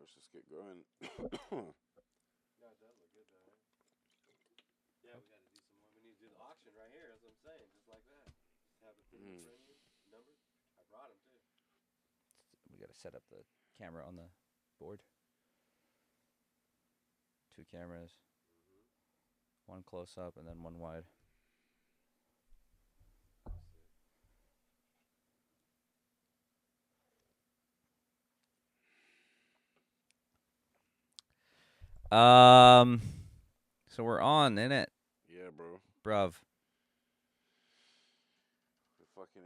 let's just get going. No, it does look good though. Right? Yeah, we got to do some more. We need to do the auction right here. That's what I'm saying. Just like that. Just have the thing in front of you. Numbers. I brought them too. We got to set up the camera on the board. 2 cameras. One close up and then one wide. So we're on, innit, Yeah, bro. bruv? We're fucking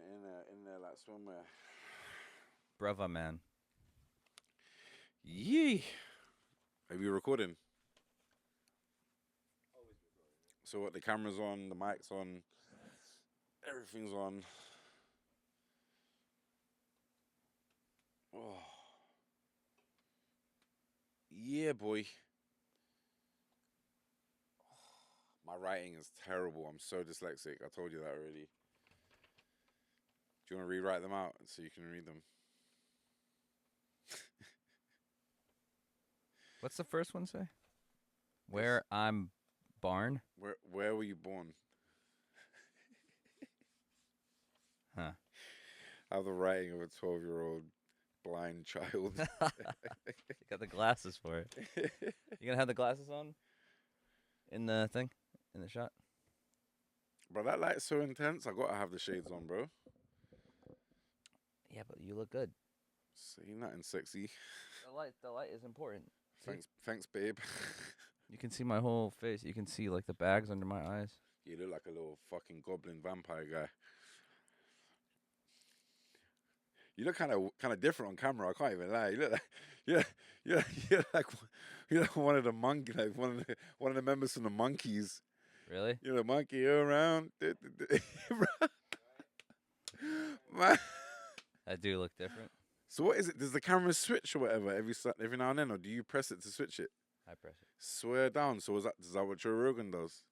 in there like somewhere. Brava, man. Yee. Are we recording? Always recording. So what? The camera's on, the mic's on, everything's on. Oh. Yeah, boy. My writing is terrible. I'm so dyslexic. I told you that already. Do you want to rewrite them out so you can read them? What's the first one say? Where I'm barn? Where were you born? Huh. I have the writing of a 12-year-old blind child. You got the glasses for it. You gonna have the glasses on? In the thing? In the shot? Bro, that light's so intense. I gotta have the shades on, bro. Yeah, but you look good. See, nothing sexy. The light is important. See? Thanks, babe. You can see my whole face. You can see like the bags under my eyes. You look like a little fucking goblin vampire guy. You look kind of different on camera. I can't even lie. You look like you're like one of the monkey, like one of the members from the Monkeys. Really? You're the monkey around. Man. I do look different. So what is it? Does the camera switch or whatever every now and then, or do you press it to switch it? I press it. Swear down. So is that what Joe Rogan does?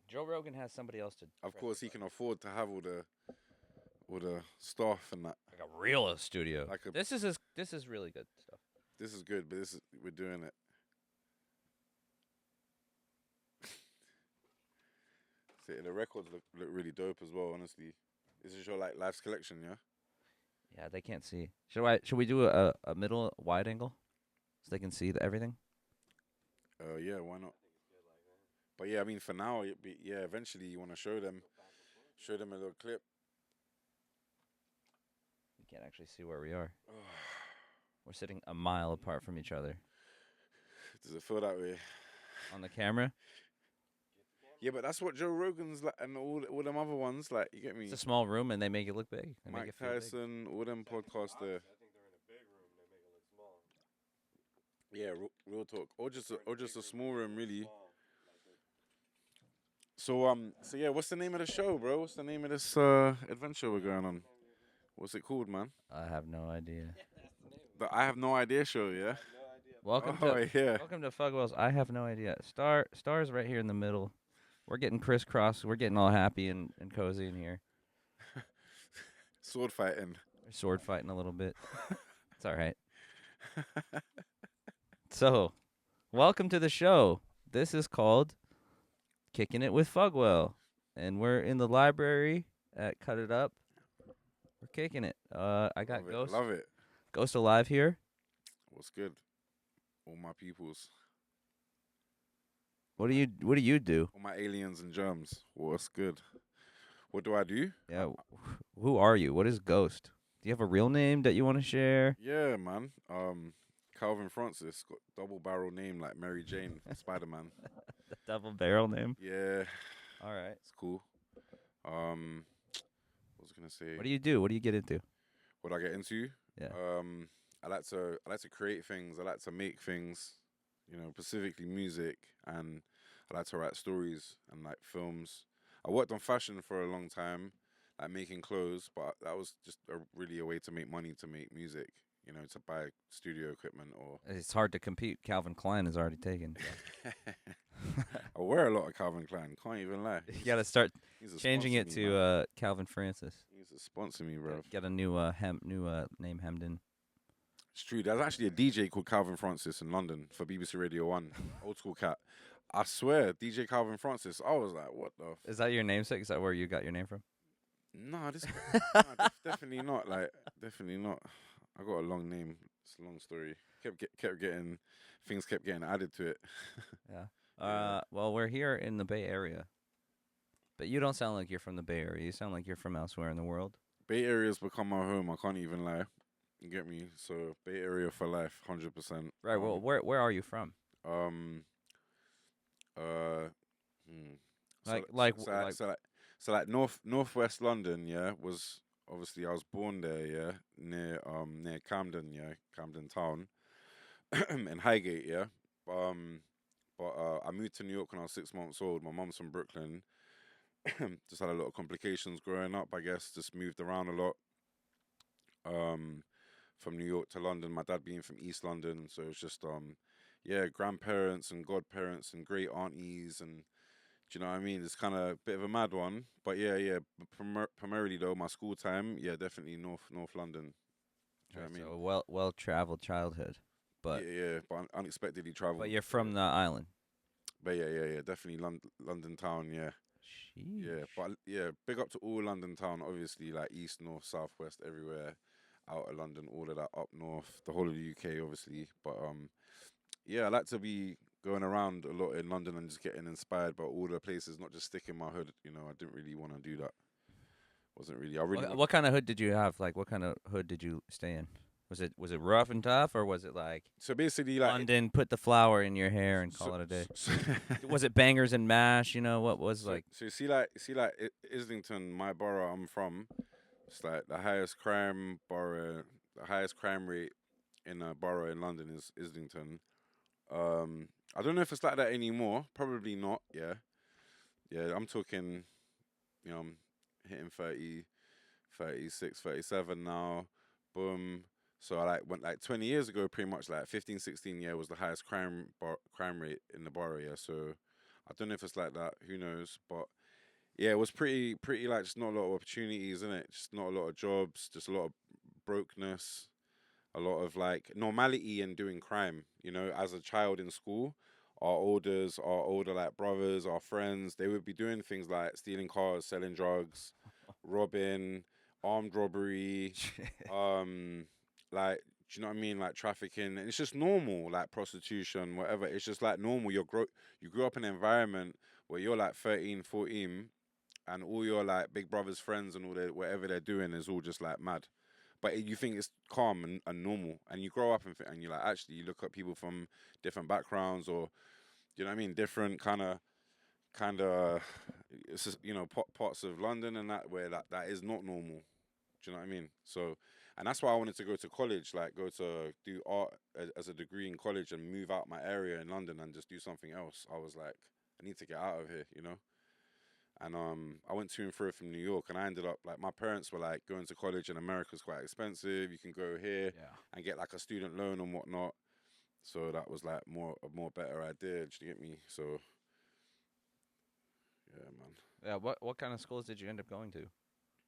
Joe Rogan has somebody else to. Of press course, the he can button. afford to have all the stuff and that. Like a real studio. Like a- This is really good stuff. This is good, but we're doing it. See, the records look really dope as well. Honestly, this is your like life's collection, yeah. Yeah, they can't see. Should we do a middle wide angle so they can see everything? Yeah, why not? But yeah, I mean, for now, eventually you want to show them a little clip. You can't actually see where we are. We're sitting a mile apart from each other. Does it feel that way? On the camera? Yeah, but that's what Joe Rogan's like, and all them other ones, like, you get me? It's a small room and they make it look big. They make Mike it feel big. Tyson, all them podcasts there. I think they're in a big room. They make it look small. Yeah, real talk, or just a small room, really. Small. So yeah, what's the name of the show, bro? What's the name of this adventure we're going on? What's it called, man? I have no idea. The I Have No Idea show, yeah? No idea. Welcome Yeah. to Fugwell's I Have No Idea. Star's right here in the middle. We're getting crisscrossed. We're getting all happy and cozy in here. Sword fighting. We're sword fighting a little bit. It's all right. So, welcome to the show. This is called Kicking It with Fugwell. And we're in the library at Cut It Up. We're kicking it. I got Ghost. Love it. Ghost Alive here. What's good? All my peoples. What do you do? All my aliens and germs. What's good? What do I do? Yeah, who are you? What is Ghost? Do you have a real name that you want to share? Yeah, man. Calvin Francis got double barrel name like Mary Jane from Spider-Man. The double barrel name. Yeah, All right. it's cool. What was I gonna say? What do you do? What do you get into? What I get into? Yeah. I like to create things. I like to make things. You know, specifically music, and I like to write stories and like films. I worked on fashion for a long time, like making clothes, but that was just really a way to make money to make music. You know, to buy studio equipment or. It's hard to compete. Calvin Klein is already taken. I wear a lot of Calvin Klein. Can't even lie. You got to start He's a changing it sponsor me, man. to Calvin Francis. He needs to sponsor me, bro. Get a new name hemmed in. It's true. There's actually a DJ called Calvin Francis in London for BBC Radio 1, old school cat. I swear, DJ Calvin Francis. I was like, what the? Is that your namesake? Is that where you got your name from? Nah, this. Nah, definitely not. Like, definitely not. I got a long name. It's a long story. Kept getting things kept getting added to it. Yeah. Yeah. Well, we're here in the Bay Area, but you don't sound like you're from the Bay Area. You sound like you're from elsewhere in the world. Bay Area's become my home. I can't even lie. You get me? So Bay Area for life, 100%. Right. Well, where are you from? Um. Uh. Hmm. So, Like so, like so, like, like so like so like northwest London, yeah, was obviously I was born there, yeah, near Camden, yeah, Camden Town, in Highgate, yeah. Um, but I moved to New York when I was 6 months old. My mum's from Brooklyn. Just had a lot of complications growing up, I guess. Just moved around a lot. Um, from New York to London. My dad being from East London, so it's just yeah, grandparents and godparents and great aunties and do you know what I mean? It's kind of a bit of a mad one, but yeah, yeah. Primarily though, my school time, yeah, definitely North London. Do you know right, what I mean? so well traveled childhood, but Yeah, yeah. But unexpectedly traveled. you're from the island. But yeah, yeah, yeah. Definitely London town. Yeah, yeah. Sheesh. But yeah, big up to all London town. Obviously, like east, north, south, west, everywhere. Out of London, all of that up north, the whole of the UK, obviously. But yeah, I like to be going around a lot in London and just getting inspired by all the places, not just stick in my hood. You know, I didn't really want to do that. Wasn't really. I really want. What kind of hood did you have? Like, what kind of hood did you stay in? Was it rough and tough, or was it like So basically, like, London, put the flower in your hair and call it a day? Was it bangers and mash? You know what was like? so you see, like Islington, my borough I'm from. It's like the highest crime borough, the highest crime rate in a borough in London is Islington. I don't know if it's like that anymore. Probably not. Yeah, yeah. I'm talking. You know, I'm hitting 30, 36, 37 now. Boom. So I like went like 20 years ago, pretty much like 15, 16 was the highest crime rate in the borough. Yeah. So I don't know if it's like that. Who knows? But yeah, it was pretty like just not a lot of opportunities in it. Just not a lot of jobs. Just a lot of brokenness. A lot of like normality in doing crime. You know, as a child in school, our older like brothers, our friends, they would be doing things like stealing cars, selling drugs, robbing, armed robbery, um, like do you know what I mean? Like trafficking. And it's just normal, like prostitution, whatever. It's just like normal. You grew up in an environment where you're like 13, 14, and all your like big brothers' friends and all their whatever they're doing is all just like mad. But you think it's calm and normal, and you grow up and you're like, actually, you look at people from different backgrounds, or you know what I mean, different kind of, it's just, you know, parts of London and that where that is not normal. Do you know what I mean? So, and that's why I wanted to go to college, like go to do art as a degree in college and move out my area in London and just do something else. I was like, I need to get out of here, you know. And I went to and fro from New York, and I ended up like my parents were like going to college in America is quite expensive. You can go here Yeah. and get like a student loan and whatnot. So that was like a more better idea. Do you get me? So yeah, man. Yeah. What kind of schools did you end up going to?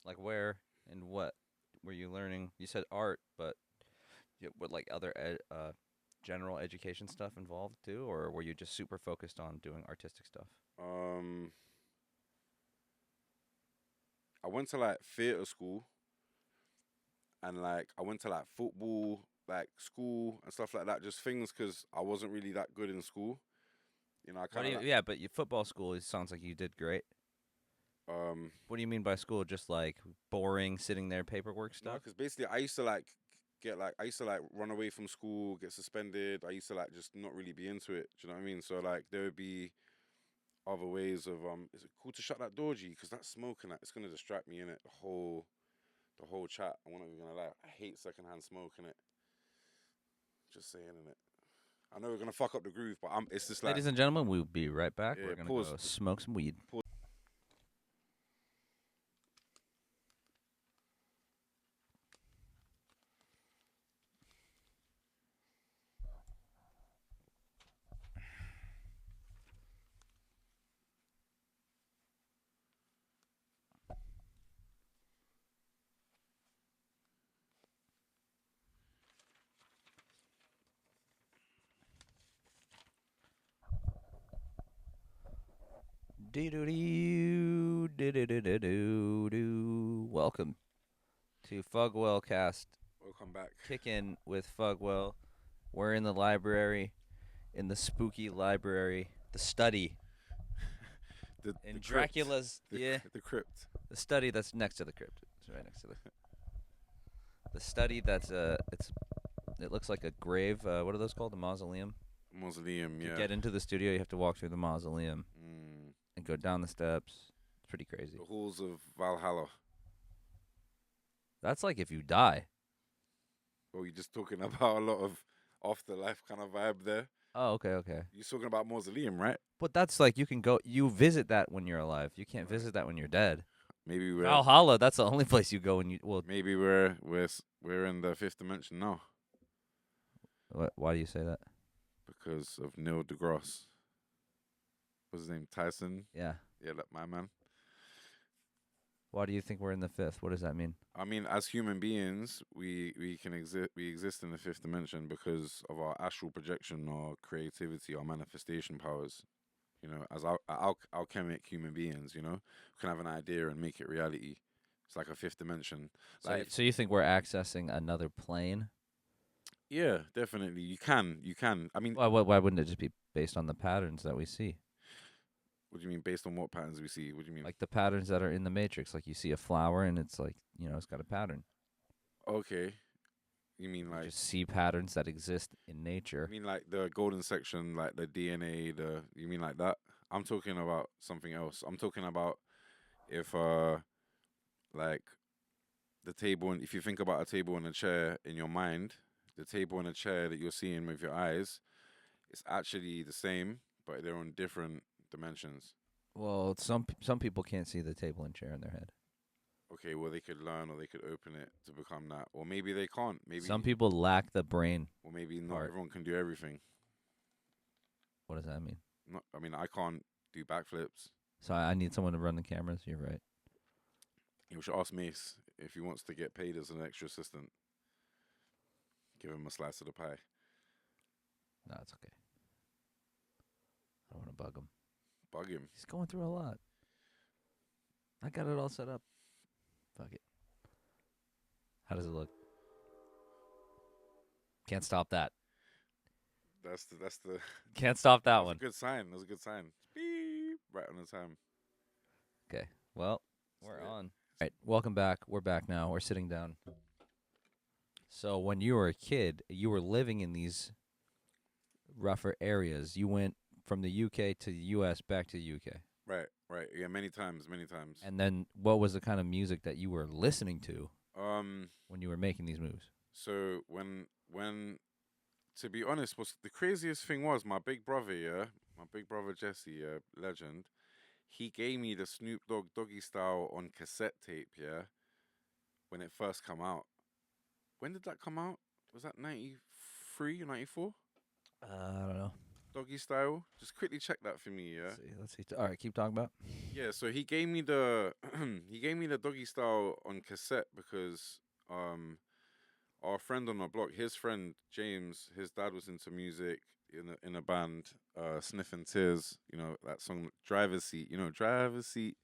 Like where and what were you learning? You said art, but what like other general education stuff involved too, or were you just super focused on doing artistic stuff? Um, I went to like theater school, and like I went to like football, like school and stuff like that. Just things because I wasn't really that good in school. You know, I What kind do of you? like Yeah, but your football school. It sounds like you did great. um What do you mean by school? Just like boring, sitting there, paperwork no, stuff? because basically I used to like I used to like run away from school, get suspended. I used to like just not really be into it. Do you know what I mean? So like there would be other ways of is it cool to shut that door, G? Because that smoke and that it's gonna distract me in it. The whole chat. I'm not even gonna lie. I hate secondhand smoke in it. Just saying in it. I know we're gonna fuck up the groove, but it's just like Ladies and gentlemen, we'll be right back. yeah. We're gonna Pause. go smoke some weed. Doo-doo-doo, welcome to Fugwell Cast. Welcome back. Kicking with Fugwell. We're in the library, in the spooky library, the study. The In crypt. Dracula's, The crypt. the study that's next to the crypt. It's right next to the study that's it looks like a grave. What are those called? A mausoleum. Mausoleum, To yeah. get into the studio, you have to walk through the mausoleum and go down the steps. It's pretty crazy. The halls of Valhalla. That's like if you die. Well, you're just talking about a lot of afterlife kind of vibe there. Oh, okay. You're talking about mausoleum, right? But that's like you visit that when you're alive. You can't visit that when you're dead. Maybe we're Valhalla, that's the only place you go when you maybe we're in the fifth dimension now why do you say that? because of Neil deGrasse. What's his name? Tyson. Yeah. Yeah, that my man. Why do you think we're in the fifth? What does that mean? I mean, as human beings, we can exist in the fifth dimension because of our astral projection, our creativity, our manifestation powers. You know, as alchemic human beings, you know, we can have an idea and make it reality. It's like a fifth dimension. Like, So you think we're accessing another plane? yeah, definitely. You can. I mean, Why wouldn't it just be based on the patterns that we see? what do you mean? Based on what patterns we see? What do you mean? Like the patterns that are in the Matrix. Like you see a flower and it's like, it's got a pattern. Okay. You mean You like just see patterns that exist in nature. you mean like the golden section, like the DNA, you mean like that? I'm talking about something else. I'm talking about if like the table and if you think about a table and a chair in your mind, the table and a chair that you're seeing with your eyes, it's actually the same, but they're on different dimensions. Well, some people can't see the table and chair in their head. Okay, well they could learn or they could open it to become that. Or maybe they can't. Maybe Some people lack the brain. or maybe not part. everyone can do everything. What does that mean? Not, I mean, I can't do backflips. So I need someone to run the cameras. You're right. You should ask Mace if he wants to get paid as an extra assistant. Give him a slice of the pie. No, it's okay. I don't want to bug him. Bug him. He's going through a lot. I got it all set up. Fuck it. How does it look? Can't stop that. That's the Can't stop that that's one. a good sign. That's a good sign. Beep, right on the time. Okay. Well, we're it. on. All right. Welcome back. We're back now. We're sitting down. So when you were a kid, you were living in these rougher areas. You went from the UK to the US, back to the UK. Right. Yeah, many times. And then what was the kind of music that you were listening to Um. when you were making these moves? So when to be honest, was the craziest thing was my big brother. Yeah, my big brother Jesse, legend. He gave me the Snoop Dogg Doggy Style on cassette tape. Yeah, when it first come out. When did that come out? Was that 93, 94? I don't know. Doggy Style. Just quickly check that for me. Yeah. Let's see. All right, keep talking about. Yeah, so he gave me the he gave me the Doggy Style on cassette because our friend on the block, his friend James, his dad was into music in a band, Sniffing Tears, you know, that song Driver's Seat, Driver's Seat.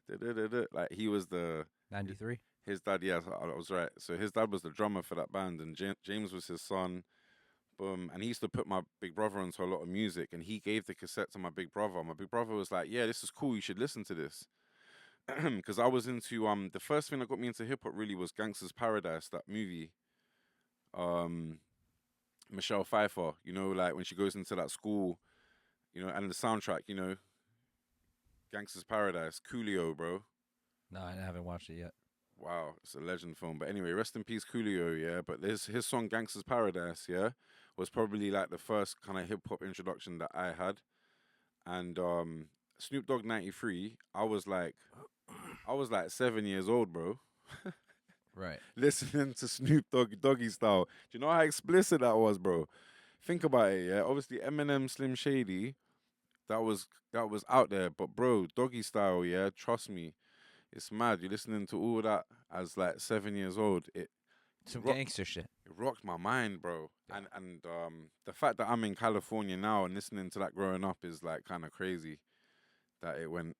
Da, da, da, da. Like he was the 93. his dad, yeah, I was right. So his dad was the drummer for that band and James was his son. Boom. And he used to put my big brother onto a lot of music and he gave the cassette to my big brother. My big brother was like, yeah, this is cool. You should listen to this. Because I was into, the first thing that got me into hip hop really was Gangsta's Paradise, that movie. Michelle Pfeiffer, like when she goes into that school, and the soundtrack, Gangsta's Paradise, Coolio, bro. No, I haven't watched it yet. Wow, it's a legend film. But anyway, rest in peace, Coolio, yeah. But his song Gangsta's Paradise, yeah, was probably like the first kind of hip hop introduction that I had. And Snoop Dogg 93, I was like 7 years old, bro. Right. Listening to Snoop Dogg Doggy Style. Do you know how explicit that was, bro? Think about it, yeah. Obviously Eminem, Slim Shady, that was out there. But bro, Doggy Style, yeah, trust me. It's mad. You're listening to all that as like 7 years old. Some rock- gangster shit. It rocked my mind, bro. Yeah. And the fact that I'm in California now and listening to that growing up is like kind of crazy. that it went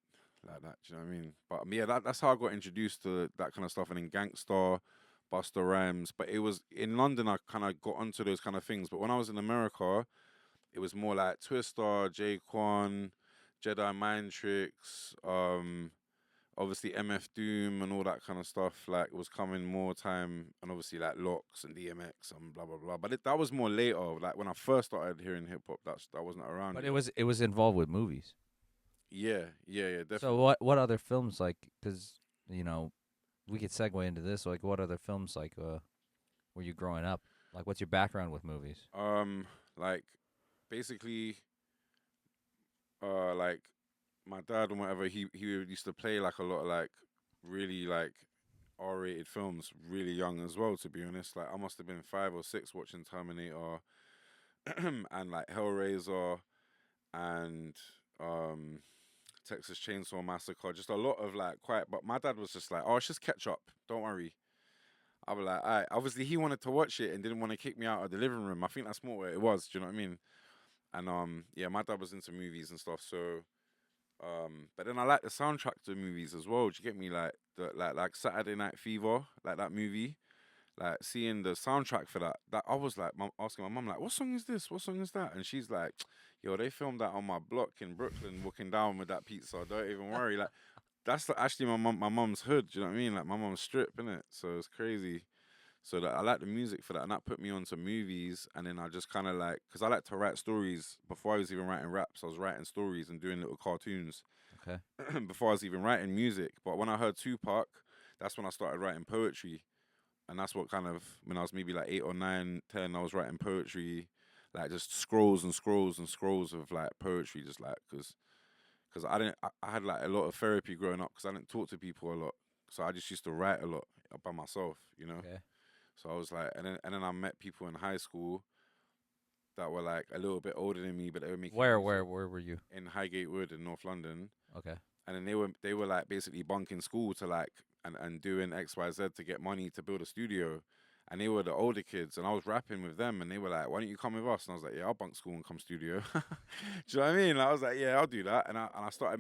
like that. Do you know what I mean? But yeah, that's how I got introduced to that kind of stuff. And then Gangsta, Busta Rhymes. But it was in London. I kind of got onto those kind of things. But when I was in America, it was more like Twister, J-Quan, Jedi Mind Tricks, obviously MF Doom and all that kind of stuff. Like it was coming more time, and obviously like Locks and DMX and blah blah blah. But that was more later. Like when I first started hearing hip hop, that wasn't around But yet. it was involved with movies. Yeah, yeah, yeah, So definitely. what other films like? Because you know we could segue into this. Like what other films like were you growing up? Like what's your background with movies? Like basically, like my dad and whatever, he used to play like a lot of like really like R-rated films really young as well. To be honest, like I must have been 5 or 6 watching Terminator and like Hellraiser and um Texas Chainsaw Massacre. Just a lot of like quite. But my dad was just like, "Oh, it's just catch up. Don't worry." I was like, "Alright." Obviously, he wanted to watch it and didn't want to kick me out of the living room. I think that's more what it was. Do you know what I mean? And yeah, my dad was into movies and stuff. So but then I like the soundtrack to movies as well. Do you get me? Like the like Saturday Night Fever, like that movie. Like seeing the soundtrack for that I was like asking my mum like, "What song is this? What song is that?" And she's like, "Yo, they filmed that on my block in Brooklyn, walking down with that pizza. Don't even worry." Like that's actually my mum's hood. Do you know what I mean? Like my mum's strip, innit? So it's crazy. So that I like the music for that, and that put me onto movies. And then I just kind of like, cause I like to write stories before I was even writing raps. I was writing stories and doing little cartoons Okay. before I was even writing music. But when I heard Tupac, that's when I started writing poetry, and that's what kind of when I was maybe like 8 or 9, 10, I was writing poetry, like just scrolls and scrolls and scrolls of like poetry, just like because I had like a lot of therapy growing up because I didn't talk to people a lot, so I just used to write a lot by myself, you know. Okay. So I was like, and then I met people in high school that were like a little bit older than me, but they were making music Where were you? in Highgate Wood in North London, Okay. and then they were like basically bunking school to like and doing XYZ to get money to build a studio. And they were the older kids, and I was rapping with them, and they were like, "Why don't you come with us?" And I was like, "Yeah, I'll bunk school and come studio." Do you know what I mean? I was like, "Yeah, I'll do that." And I started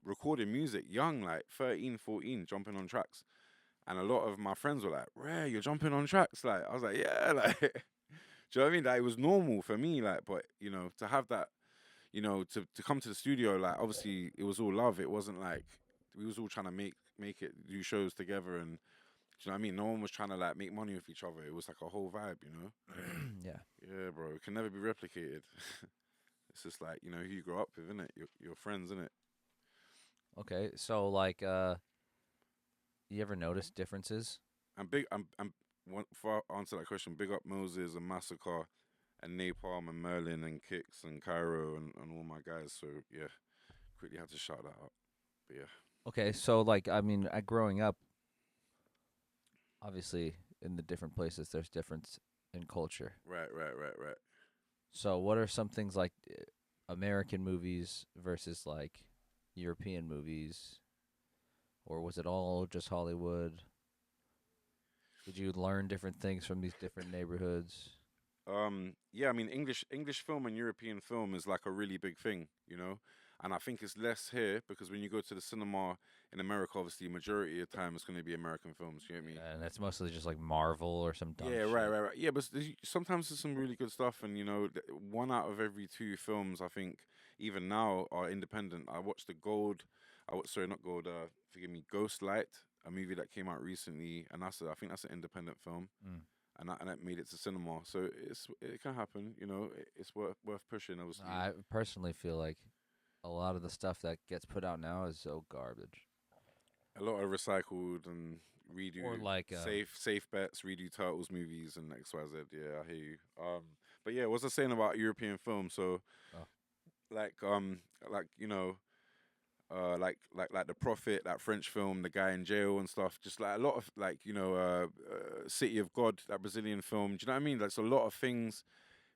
recording music young, like 13, 14, jumping on tracks. And a lot of my friends were like, "Rare, you're jumping on tracks." Like I was like, "Yeah," like, do you know what I mean? That it was normal for me, like, but to have that, to come to the studio, like, obviously it was all love. It wasn't like we was all trying to make it, do shows together, and do you know what I mean? No one was trying to like make money with each other. It was like a whole vibe, you know? Yeah. Yeah, bro. It can never be replicated. It's just like, who you grow up with, innit? Your friends, innit? Okay. So like you ever notice differences? I'm for answer that question, big up Moses and Massacre and Napalm and Merlin and Kicks and Cairo and all my guys. So yeah, quickly had to shout that out. But yeah. Okay. So like I mean, growing up, obviously in the different places there's difference in culture. Right, right, right, right. So what are some things like American movies versus like European movies, or was it all just Hollywood? Did you learn different things from these different neighborhoods? Yeah, I mean English film and European film is like a really big thing, you know? And I think it's less here because when you go to the cinema in America, obviously majority of the time it's gonna be American films, you get me? And that's mostly just like Marvel or some dumb Yeah, right, shit. right, right. Yeah, but sometimes there's some really good stuff, and one out of every two films I think even now are independent. I watched the Gold, sorry, not Gold. Forgive me, Ghost Light, a movie that came out recently, and I think that's an independent film, Mm. and that made it to cinema. So it can happen, It's worth pushing, obviously. I personally feel like a lot of the stuff that gets put out now is so garbage. A lot of recycled and redo Or like safe bets, redo Turtles movies and XYZ. Yeah, I hear you. But yeah, what's I saying about European film? So oh, like like like the Prophet, that French film, the guy in jail and stuff. Just like a lot of like City of God, that Brazilian film. Do you know what I mean? That's a lot of things.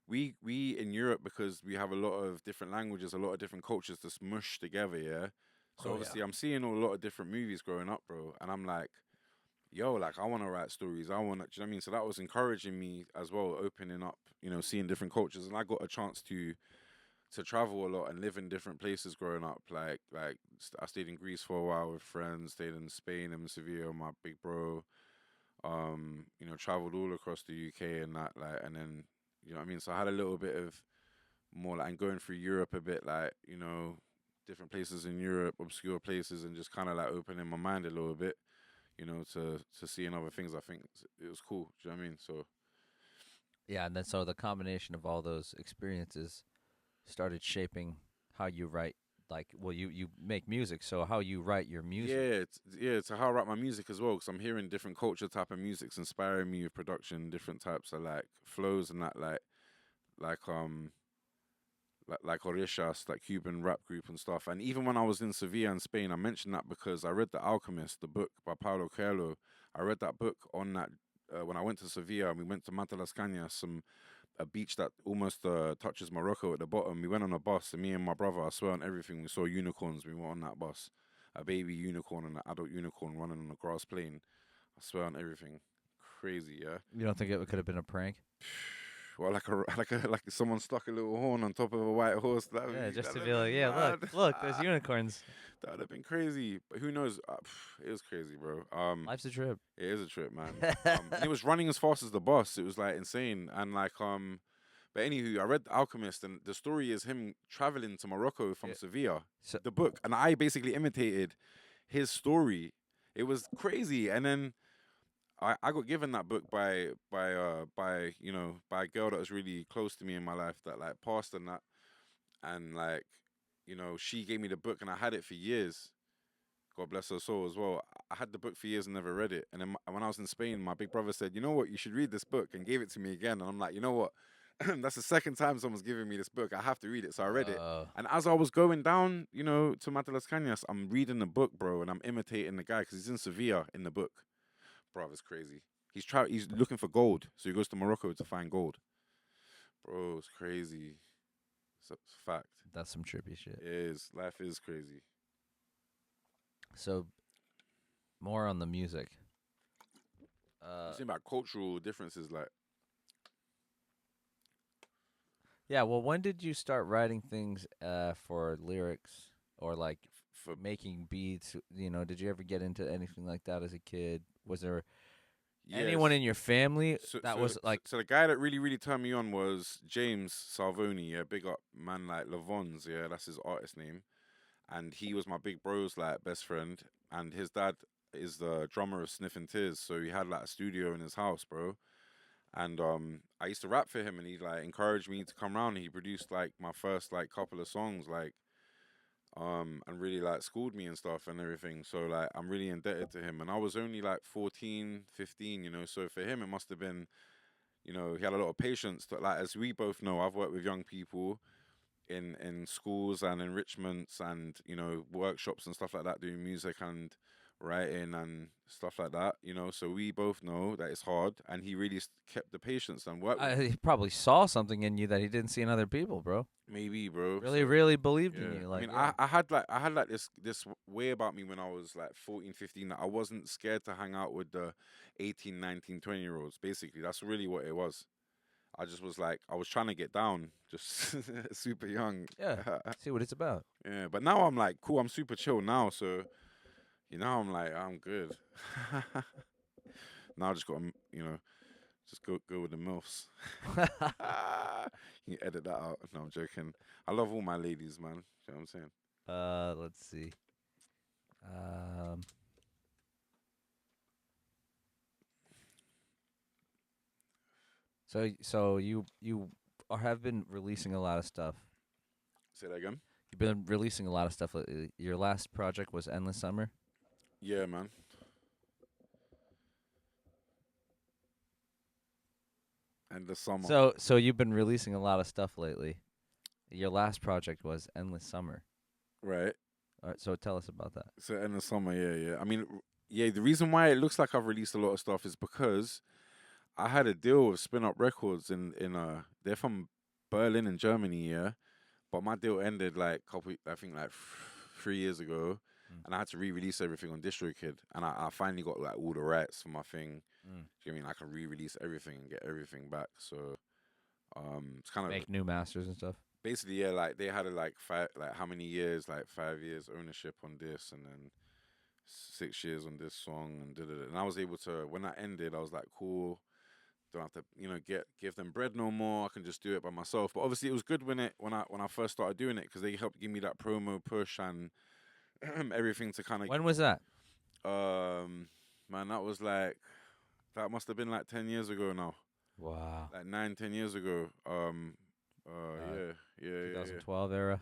We in Europe, because we have a lot of different languages, a lot of different cultures to smush together. Yeah. So oh yeah. obviously, I'm seeing a lot of different movies growing up, bro, and I'm like, yo, like I want to write stories. I want to, do you know what I mean? So that was encouraging me as well, opening up, seeing different cultures, and I got a chance to travel a lot and live in different places growing up. I stayed in Greece for a while with friends, stayed in Spain and Sevilla with my big bro. Traveled all across the UK and that, like, and then, you know what I mean? So I had a little bit of more like, and going through Europe a bit, like, different places in Europe, obscure places, and just kind of like opening my mind a little bit, to seeing other things. I think it was cool. Do you know what I mean? So Yeah, and then so the combination of all those experiences started shaping how you write. Like, well, you make music, so how you write your music. to how I write my music as well, because I'm hearing different culture type of music's inspiring me with production, different types of like flows and that, like like Orishas, like Cuban rap group and stuff. And even when I was in Sevilla in Spain, I mentioned that because I read The Alchemist, the book by Paulo Coelho. I read that book on that when I went to Sevilla and we went to Mata Las Cañas, a beach that almost touches Morocco at the bottom. We went on a bus, and me and my brother, I swear on everything, we saw unicorns. We were on that bus, a baby unicorn and an adult unicorn running on a grass plain. I swear on everything, crazy, yeah. You don't think it could have been a prank? Well, like someone stuck a little horn on top of a white horse. Yeah, just to that'd be have like, been yeah, mad. look, there's unicorns. That would have been crazy. But who knows? It was crazy, bro. Life's a trip. It is a trip, man. And it was running as fast as the bus. It was like insane. And but anywho, I read The Alchemist, and the story is him traveling to Morocco from Yeah. Sevilla. So, The book, and I basically imitated his story. It was crazy. And then I got given that book by a girl that was really close to me in my life, that like passed and that, and like, she gave me the book, and I had it for years. God bless her soul as well. I had the book for years and never read it. And then when I was in Spain, my big brother said, "You know what? You should read this book," and gave it to me again. And I'm like, you know what? That's the second time someone's giving me this book. I have to read it. So I read it. And as I was going down, to Mata Las Cañas, I'm reading the book, bro, and I'm imitating the guy because he's in Sevilla in the book. Bro, it's crazy. He's looking for gold, so he goes to Morocco to find gold. Bro, it's crazy. It's a fact. that's some trippy shit. It is. Life is crazy. So, more on the music. It's about cultural differences, like Yeah, well, when did you start writing things for lyrics or like for making beats? Did you ever get into anything like that as a kid? Was there yes. anyone in your family So, that so, was like, so the guy that really, really turned me on was James Salvoni, yeah, big up man, like Levons, yeah, that's his artist name. And he was my big bro's like best friend. And his dad is the drummer of Sniffin' Tears, so he had like a studio in his house, bro. And I used to rap for him, and he like encouraged me to come around. He produced like my first like couple of songs, like and really like schooled me and stuff and everything. So like I'm really indebted to him. And I was only like 14, 15, so for him it must have been, he had a lot of patience. Like, as we both know, I've worked with young people in schools and enrichments and workshops and stuff like that, doing music and writing and stuff like that. So we both know that it's hard, and he really kept the patience and worked with he probably saw something in you that he didn't see in other people, bro. maybe, bro. Really, So, really believed yeah. in you. Like, I had like this way about me when I was like 14, 15, that I wasn't scared to hang out with the 18, 19, 20 year olds. Basically, that's really what it was. I just was like, I was trying to get down, just super young. yeah, see what it's about. Yeah, but now I'm like, cool, I'm super chill now, so I'm like, I'm good. Now I just got to, just go with the MILFs. You can edit that out. No, I'm joking. I love all my ladies, man. You know what I'm saying? Let's see. Um, so have been releasing a lot of stuff. Say that again? You've been releasing a lot of stuff lately. Your last project was Endless Summer. Yeah, man. And the summer. So you've been releasing a lot of stuff lately. Your last project was Endless Summer. Right. All right, so tell us about that. So in the summer, yeah. I mean, yeah, the reason why it looks like I've released a lot of stuff is because I had a deal with Spin Up Records in they're from Berlin in Germany, yeah. But my deal ended like I think like 3 years ago, and I had to re-release everything on DistroKid, and I finally got like all the rights for my thing. Do you know what I mean? I can re-release everything and get everything back. So it's kind of Make new masters and stuff. basically, yeah, like they had a like five, like how many years, like 5 years ownership on this, and then 6 years on this song, and da da da. And I was able to, when that ended, I was like, cool. Don't have to, give them bread no more. I can just do it by myself. But obviously, it was good when I first started doing it because they helped give me that promo push and everything to kind of When was that? man, that must have been like 10 years ago now, Wow. like 9, 10 years ago. Uh, Yeah, yeah, yeah, yeah. 2012 era.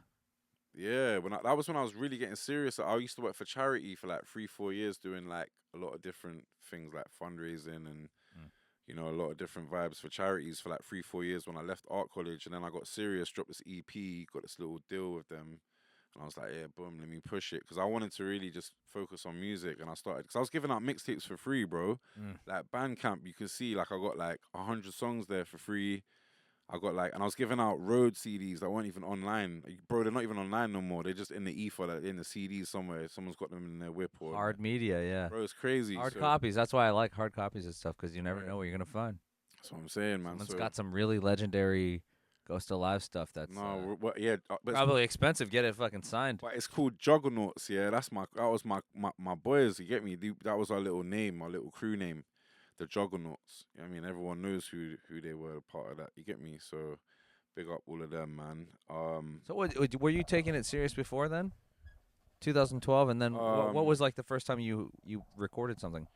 Yeah, that was when I was really getting serious. I used to work for charity for like 3, 4 years, doing like a lot of different things like fundraising and Mm. a lot of different vibes for charities for like 3, 4 years. When I left art college, and then I got serious, dropped this EP, got this little deal with them, and I was like, yeah, boom, let me push it because I wanted to really just focus on music. And I started because I was giving out mixtapes for free, bro. Mm. Like Bandcamp, you can see like I got like 100 songs there for free. I got like, and I was giving out road CDs that weren't even online. Like, bro, they're not even online no more. They're just in the ether, like in the CDs somewhere. Someone's got them in their whip or like, Hard media, yeah. bro, it's crazy. Hard So, copies. That's why I like hard copies and stuff because you never right, know what you're gonna find. that's what I'm saying, man. Someone's So, got some really legendary Ghost Alive stuff that's no, what? Yeah, but probably expensive. Get it fucking signed. it's called Juggernauts. Yeah, that was my boys. You get me? That was our little name, our little crew name, the Juggernauts. I mean, everyone knows who they were, a part of that. You get me? So, big up all of them, man. So, were you taking it serious before then? 2012, and then what Um, was like the first time you recorded something?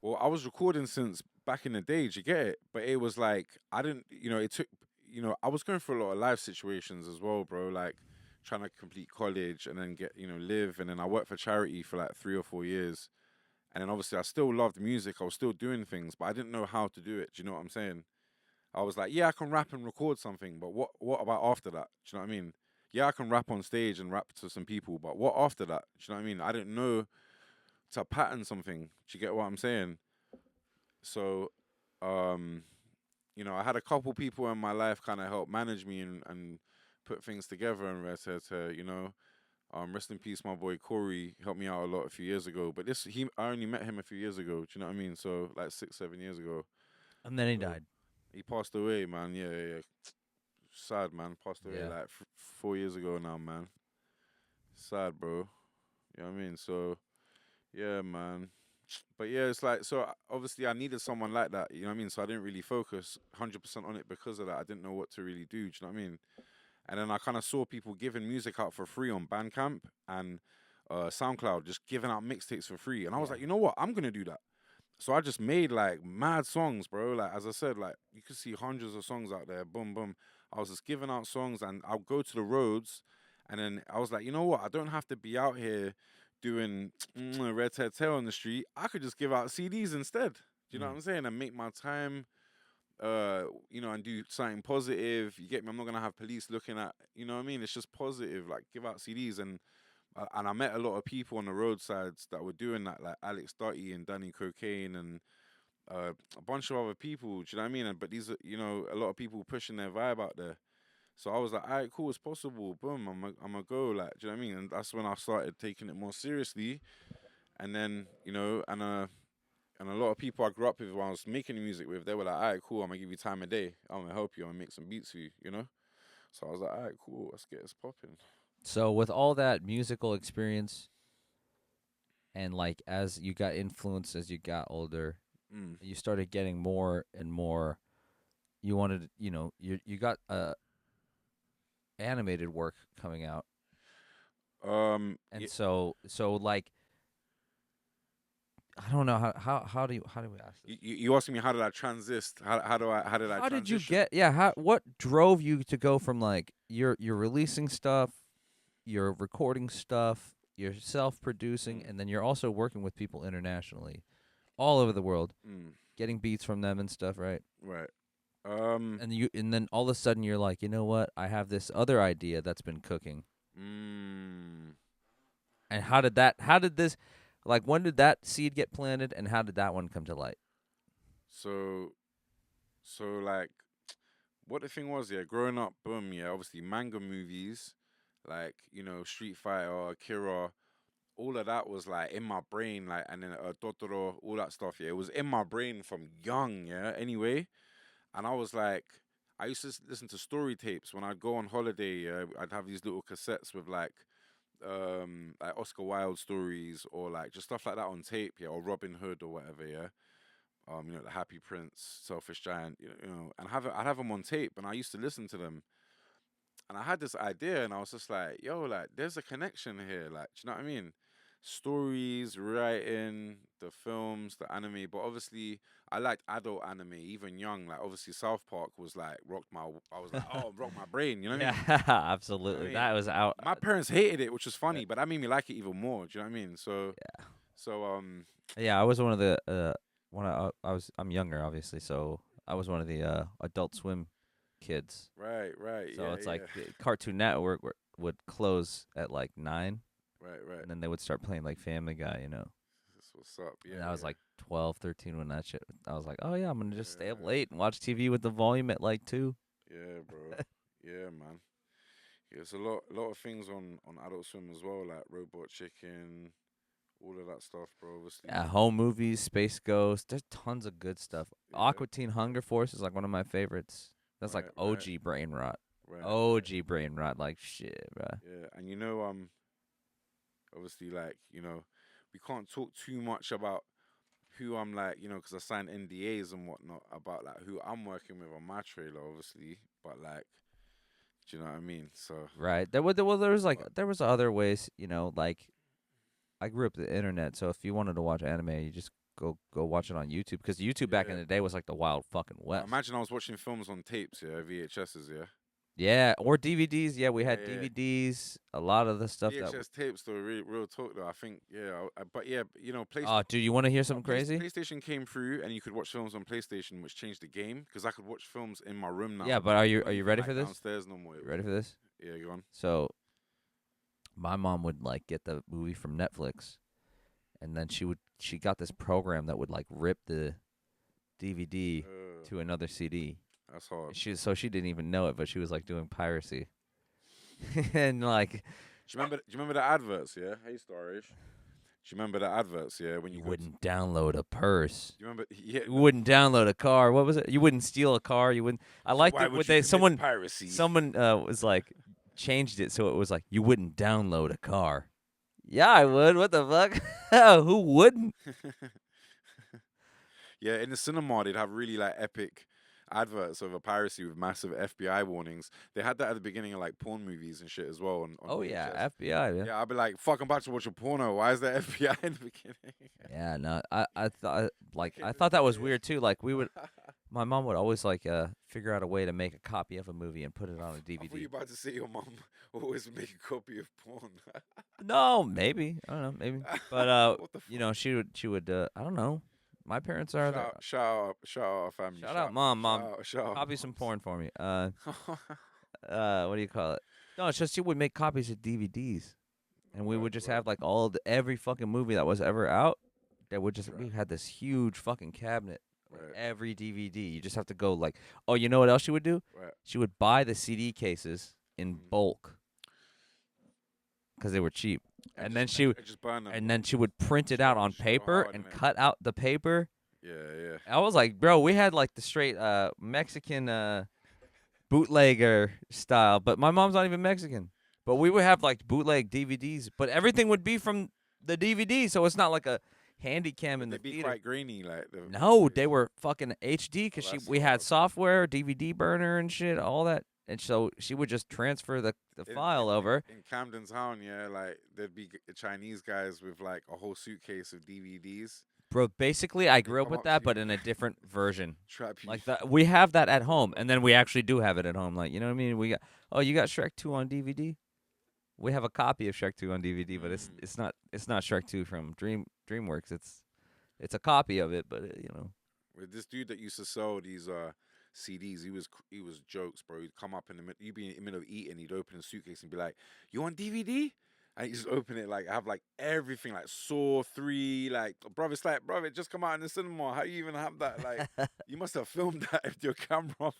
Well, I was recording since back in the day. Do you get it? But it was like I didn't, it took, I was going through a lot of life situations as well, bro. Like trying to complete college and then get, live, and then I worked for charity for like 3 or 4 years, and then obviously I still loved music. I was still doing things, but I didn't know how to do it. Do you know what I'm saying? I was like, yeah, I can rap and record something, but what about after that? Do you know what I mean? Yeah, I can rap on stage and rap to some people, but what after that? Do you know what I mean? I didn't know to pattern something. Do you get what I'm saying? So, um, I had a couple people in my life kind of help manage me and put things together and rest in peace, my boy Corey helped me out a lot a few years ago. But I only met him a few years ago. Do you know what I mean? So like 6, 7 years ago. And then he So died. he passed away, man. Yeah, yeah, yeah. Sad, man. Passed away Yeah. like 4 years ago now, man. Sad, bro. You know what I mean? So yeah, man. But yeah, it's like so. Obviously, I needed someone like that. You know what I mean? So I didn't really focus 100% on it because of that. I didn't know what to really do. Do you know what I mean? And then I kind of saw people giving music out for free on Bandcamp and SoundCloud, just giving out mixtapes for free. And I was Yeah. like, you know what? I'm gonna do that. So I just made like mad songs, bro. Like as I said, like you could see hundreds of songs out there. Boom, boom. I was just giving out songs, and I'll go to the roads, and then I was like, you know what? I don't have to be out here doing red tail on the street. I could just give out CDs instead. Do you know what Mm. I'm saying? And make my time, and do something positive. You get me? I'm not gonna have police looking at. You know what I mean? It's just positive. Like give out CDs, and I met a lot of people on the roadsides that were doing that, like Alex Dotty and Danny Cocaine and a bunch of other people. Do you know what I mean? But these are, a lot of people pushing their vibe out there. So I was like, all right, cool, it's possible. Boom, I'm gonna go. Like, do you know what I mean? And that's when I started taking it more seriously. And then, and a lot of people I grew up with when I was making the music with, they were like, all right, cool, I'm gonna give you time of day. I'm gonna help you. I'm gonna make some beats for you. So I was like, all right, cool, let's get this popping. So with all that musical experience and like as you got influenced as you got older, Mm. you started getting more and more. You wanted, you got animated work coming out, and Yeah, so like I don't know how do we ask this? you asking me how did I transist? How did I How did you transition? get? Yeah, what drove you to go from like you're releasing stuff, you're recording stuff, you're self-producing, Mm, and then you're also working with people internationally, all over the world, mm, getting beats from them and stuff, right? right. Um. And then all of a sudden you're like, you know what? I have this other idea that's been cooking. Mm, And how did this, like, when did that seed get planted, and how did that one come to light? so like what the thing was, yeah, growing up, boom, yeah, obviously manga movies, like, Street Fighter, Akira, all of that was like in my brain, like, and then Totoro, all that stuff, yeah, it was in my brain from young, yeah, anyway. And I was like, I used to listen to story tapes when I'd go on holiday. I'd have these little cassettes with like Oscar Wilde stories or like just stuff like that on tape, yeah, or Robin Hood or whatever, yeah. The Happy Prince, Selfish Giant, and I'd have them on tape, and I used to listen to them, and I had this idea, and I was just like, yo, like, there's a connection here, like, do you know what I mean? Stories, writing, the films, the anime, but obviously I liked adult anime, even young. Like obviously South Park was like rocked my. I was like, oh, rocked my brain. You know what I Yeah, mean? You know what absolutely. I mean? That was out. My parents hated it, which was funny, but that made me like it even more. Do you know what I mean? Yeah, I was one of the I'm younger obviously, so I was one of the Adult Swim kids. right, So yeah, it's like yeah, Cartoon Network would close at like 9, right. and then they would start playing like Family Guy, you know. That's what's up. Yeah, And I was yeah, like 12, 13 when that shit. I was like, oh yeah, I'm gonna just stay up yeah, late and watch TV with the volume at like 2. yeah, bro. Yeah, man. Yeah, there's a lot of things on Adult Swim as well, like Robot Chicken, all of that stuff, bro. Obviously, Yeah, home movies, Space Ghost. There's tons of good stuff. yeah, Aqua Teen Hunger Force is like one of my favorites. That's like right, OG brain rot. right. OG brain rot, like shit, bro. Yeah, and obviously, like we can't talk too much about who I'm like, because I signed NDAs and whatnot about like who I'm working with on my trailer, obviously. But like, do you know what I mean? So, Right. There was like but there was other ways, like I grew up with the internet, so if you wanted to watch anime, you just go watch it on YouTube because YouTube back in yeah. the day was like the wild fucking Now, west. imagine I was watching films on tapes, yeah, VHSs, yeah. Yeah, or DVDs. Yeah, we Yeah, had yeah. DVDs. A lot of the stuff that. VHS tapes, though, real talk, though. I think, yeah, but yeah, Oh, dude, you want to hear something crazy? PlayStation came through, and you could watch films on PlayStation, which changed the game because I could watch films in my room now. Yeah, but are you Not even, ready like, for this? downstairs no more. You ready for this? Yeah, go on. So, my mom would like get the movie from Netflix, and then she got this program that would like rip the DVD to another CD. That's hard. She didn't even know it, but she was like doing piracy, and like Do you remember the adverts? Yeah, hey, Starish. Do you remember the adverts? Yeah, when you you go wouldn't download a purse. do you remember? Yeah. You wouldn't download a car. What was it? You wouldn't steal a car. You wouldn't. I liked Why it would when you they commit piracy? someone was like changed it so it was like you wouldn't download a car. Yeah, I would. What the fuck? Who wouldn't? Yeah, in the cinema they'd have really like epic adverts over piracy with massive FBI warnings. They had that at the beginning of like porn movies and shit as well on Oh VHS. yeah, FBI. Yeah. Yeah, I'd be like, fuck, I'm about to watch a porno. Why is there FBI in the beginning? Yeah, no, I thought like Back I in the thought that was day. weird too. Like my mom would always like figure out a way to make a copy of a movie and put it on a I thought you DVD. were about to say your mom always make a copy of porn. No, maybe I don't know, maybe, but What the fuck? she would I don't know. My parents are the, Shout out our family. shout out mom, Shout out copy some moms. porn for me. What do you call it? No, it's just she would make copies of DVDs, and we would just have like every fucking movie that was ever out. That would just we had this huge fucking cabinet with Right. every DVD. You just have to go like, oh, you know what else she would do? Right. She would buy the CD cases in Mhm. bulk because they were cheap, and then she just burn them. and then she would print it out on Show paper hard, and innit? cut out the paper. Yeah. I was like, bro, we had like the straight Mexican bootlegger style, but my mom's not even Mexican. But we would have like bootleg DVDs, but everything would be from the DVD, so it's not like a handy cam in the They'd be theater. quite grainy, like the No, they were fucking HD because that's we had hard. software, DVD burner and shit, all that, and so she would just transfer the file over. in Camden Town. Yeah, like there'd be Chinese guys with like a whole suitcase of DVDs. Bro, basically, I grew up come with up that, to but you. in a different version. Trap you. Like that, we have that at home, and then we actually do have it at home. Like, you know what I mean? You got Shrek 2 on DVD. We have a copy of Shrek 2 on DVD, but it's not Shrek 2 from DreamWorks. It's a copy of it, but With this dude that used to sell these CDs, he was jokes, bro. He'd come up in the middle, you'd be in the middle of eating, he'd open a suitcase and be like, "You want DVD?" And you just open it, like, I have like everything, like Saw 3, like, bro, it's like, bro, it just come out in the cinema. How you even have that? Like, you must have filmed that with your camera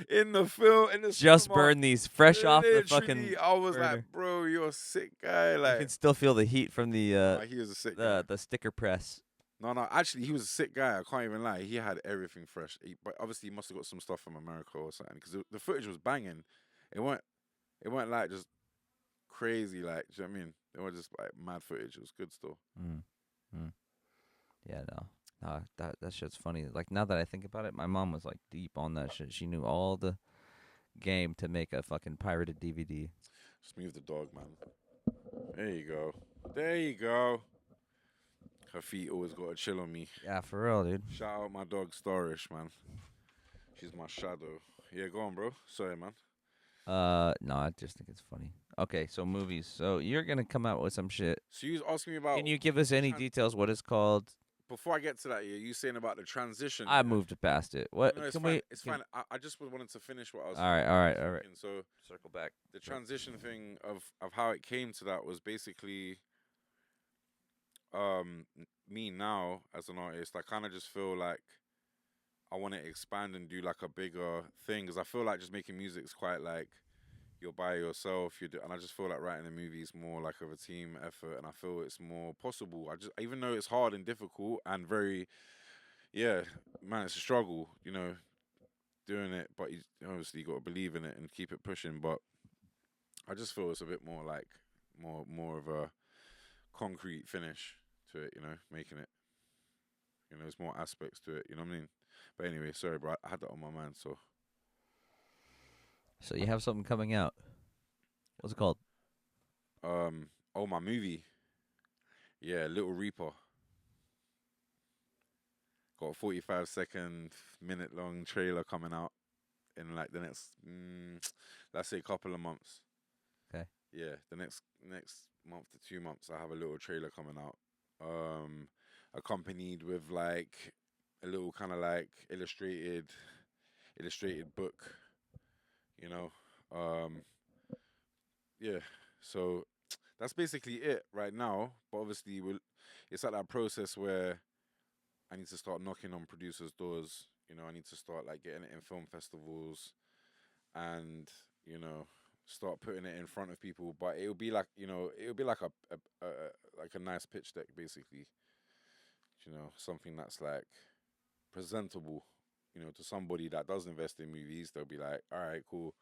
in the film, in the just cinema. burn these fresh off the fucking. Literally, I was burner. like, bro, you're a sick guy. You Like, can still feel the heat from the he was a sick guy. the sticker press. No, no. Actually, he was a sick guy. I can't even lie. He had everything fresh. But obviously, he must have got some stuff from America or something because the footage was banging. It weren't. It weren't like just crazy. Like, do you know what I mean? It was just like mad footage. It was good still. Mm. Mm. Yeah, no. That shit's funny. Like now that I think about it, my mom was like deep on that shit. She knew all the game to make a fucking pirated DVD. Just move the dog, man. There you go. There you go. Her feet always got to chill on me. Yeah, for real, dude. Shout out my dog Starish, man. She's my shadow. Yeah, go on, bro. Sorry, man. No, I just think it's funny. Okay, so movies. So you're gonna come out with some shit. So you was asking me about. Can you give us any tran- details? What it's called? Before I get to that, yeah, you saying about the transition. I yeah? moved past it. What No, it's can fine. we? It's can- fine. I just wanted to finish what I was. All right, all right, all right. thinking. So Circle back. the transition thing of how it came to that was basically me now as an artist. I kind of just feel like I want to expand and do like a bigger thing because I feel like just making music is quite like you're by yourself. And I just feel like writing a movie is more like of a team effort, and I feel it's more possible. I just even though it's hard and difficult and very yeah, man, it's a struggle, doing it, but you obviously got to believe in it and keep it pushing. But I just feel it's a bit more like more of a concrete finish to it, making it. There's more aspects to it. You know what I mean? But anyway, sorry, bro. I had that on my mind. So you have something coming out. What's it called? Oh, my movie. Yeah, Little Reaper. Got a 45-second, minute-long trailer coming out in like the next, let's say, couple of months. Okay. Yeah, the next month to 2 months, I have a little trailer coming out. Accompanied with like a little kind of like illustrated book. You know, yeah. So that's basically it right now. But obviously, it's at that process where I need to start knocking on producers' doors. I need to start like getting it in film festivals, and start putting it in front of people. But it'll be like like a nice pitch deck, basically. Something that's like presentable. To somebody that does invest in movies, they'll be like, all right, cool.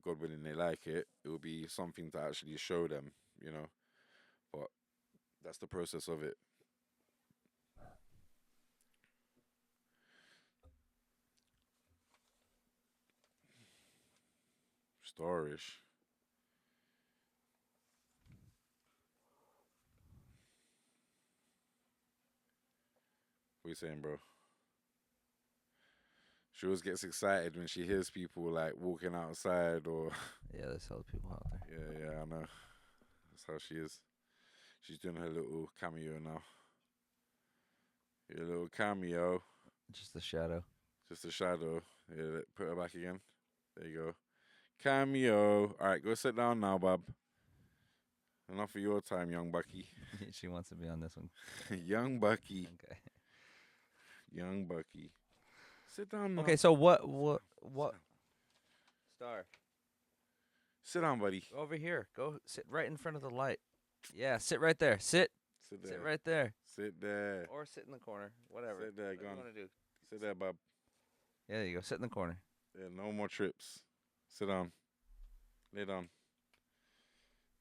God willing, they like it. It will be something to actually show them. But that's the process of it. Starish. What you saying, bro? She always gets excited when she hears people like walking outside or Yeah, there's hella people out there. yeah, I know. That's how she is. She's doing her little cameo now. Your little cameo. Just the shadow. Just a shadow. Yeah, put her back again. There you go. Cameo. All right, go sit down now, Bob. Enough of your time, young Bucky. She wants to be on this one. Young Bucky. Okay. Young Bucky. Sit down now. Okay, so what Star? Sit down, buddy. Over here. Go sit right in front of the light. Yeah, sit right there. Sit. Sit there. Sit right there. Sit there. Or sit in the corner. Whatever. Sit there, Whatever go you on. want to do. Sit there, Bob. Yeah, there you go. Sit in the corner. Yeah, no more trips. Sit down. Lay down.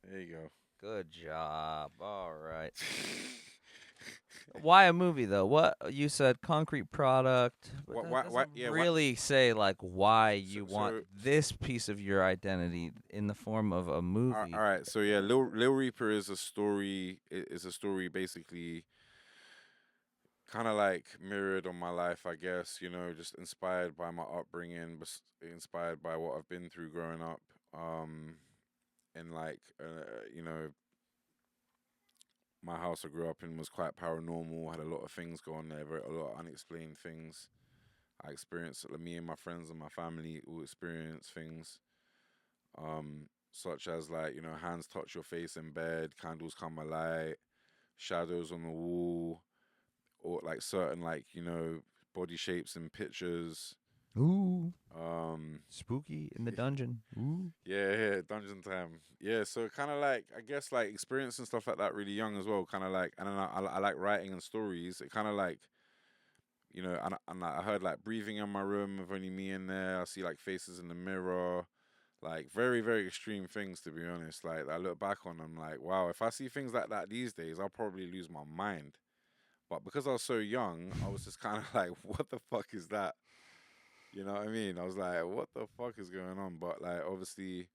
There you go. Good job. All right. Why a movie though? What you said, concrete product. But Why- that why- doesn't yeah, why- really say like why you So- want so- this piece of your identity in the form of a movie. All right. So yeah, Lil Reaper is a story. Is a story basically, kind of like mirrored on my life, I guess. Just inspired by my upbringing, but inspired by what I've been through growing up. And like, my house I grew up in was quite paranormal. Had a lot of things going there, a lot of unexplained things. I experienced. Me and my friends and my family all experience things, such as like hands touch your face in bed, candles come alight, shadows on the wall, or like certain like body shapes in pictures. Ooh, Um, spooky in the dungeon. Ooh. yeah, lounging time. Yeah, so kind of like I guess like experiencing stuff like that really young as well. Kind of like, and then I like writing and stories. It kind of like and I heard like breathing in my room with only me in there. I see like faces in the mirror, like very very extreme things to be honest. Like I look back on them like wow, if I see things like that these days, I'll probably lose my mind. But because I was so young, I was just kind of like, what the fuck is that? You know what I mean? I was like, what the fuck is going on? But like, obviously,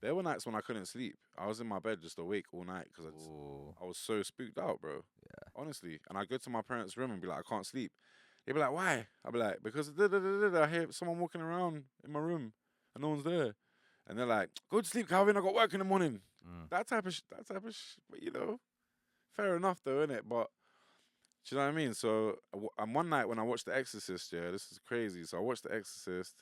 there were nights when I couldn't sleep. I was in my bed just awake all night because Ooh. I was so spooked out, bro. Yeah. Honestly, and I go to my parents' room and be like, I can't sleep. They'd be like, why? I'd be like, because da, da, da, da, da, I hear someone walking around in my room and no one's there. And they're like, go to sleep, Calvin. I got work in the morning. Mm. But fair enough though, innit? But do you know what I mean? So, and one night when I watched The Exorcist, yeah, this is crazy. So I watched The Exorcist,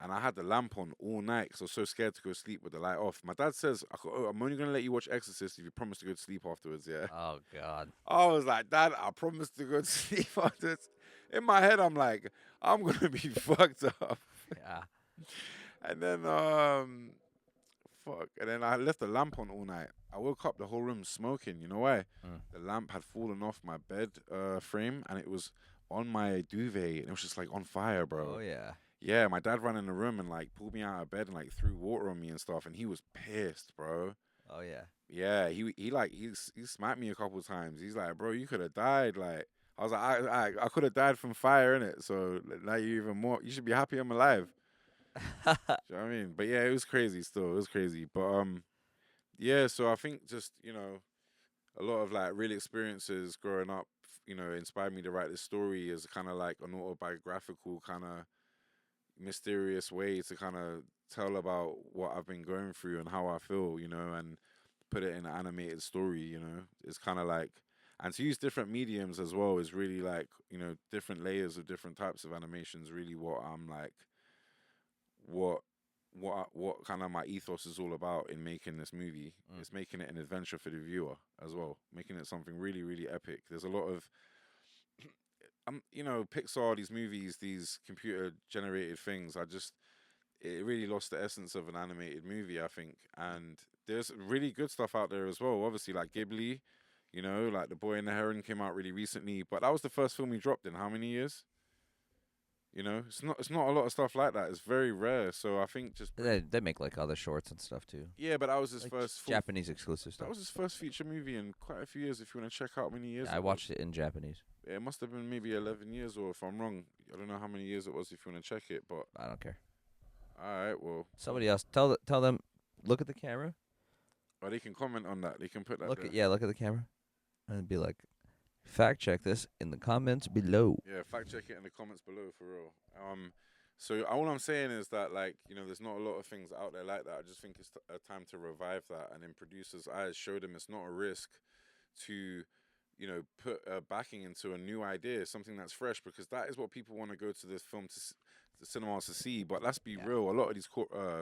and I had the lamp on all night because I was so scared to go sleep with the light off. My dad says, I'm only gonna let you watch Exorcist if you promise to go to sleep afterwards. Yeah. Oh God. I was like, Dad, I promise to go to sleep afterwards. In my head, I'm like, I'm gonna be fucked up. Yeah. And then fuck. And then I left the lamp on all night. I woke up, the whole room smoking. You know why? Mm. The lamp had fallen off my bed frame and it was on my duvet and it was just like on fire, bro. Oh yeah. Yeah, my dad ran in the room and like pulled me out of bed and like threw water on me and stuff and he was pissed, bro. Oh yeah. Yeah, he smacked me a couple times. He's like, bro, you could have died. Like I was like, I could have died from fire in it. So now you even more. You should be happy I'm alive. Do you know what I mean? But yeah, it was crazy. Still, it was crazy. But yeah. So I think just a lot of like real experiences growing up, inspired me to write this story as kind of like an autobiographical kind of mysterious way to kind of tell about what I've been going through and how I feel, and put it in an animated story. It's kind of like. And to use different mediums as well is really like, different layers of different types of animations, really what I'm like what kind of my ethos is all about in making this movie. It's making it an adventure for the viewer as well, making it something really really epic. There's a lot of Pixar, these movies, these computer generated things. It really lost the essence of an animated movie, I think. And there's really good stuff out there as well. Obviously, like Ghibli, like The Boy and the Heron came out really recently, but that was the first film he dropped in how many years? It's not a lot of stuff like that. It's very rare. So I think just They make like other shorts and stuff too. yeah, but that was his Like first Japanese exclusive that stuff. was his first feature movie in quite a few years. If you want to check out how many years, I watched it in Japanese. It must have been maybe 11 years, or if I'm wrong, I don't know how many years it was. If you want to check it, but I don't care. all right, well, Somebody else tell them look at the camera. or they can comment on that. They can put that. Look there. look at the camera, and be like, fact check this in the comments below. Yeah, fact check it in the comments below for real. So all I'm saying is that like there's not a lot of things out there like that. I just think it's a time to revive that, and in producers' eyes, show them it's not a risk to put backing into a new idea, something that's fresh, because that is what people want to go to this film the cinemas to see. But let's be real, a lot of these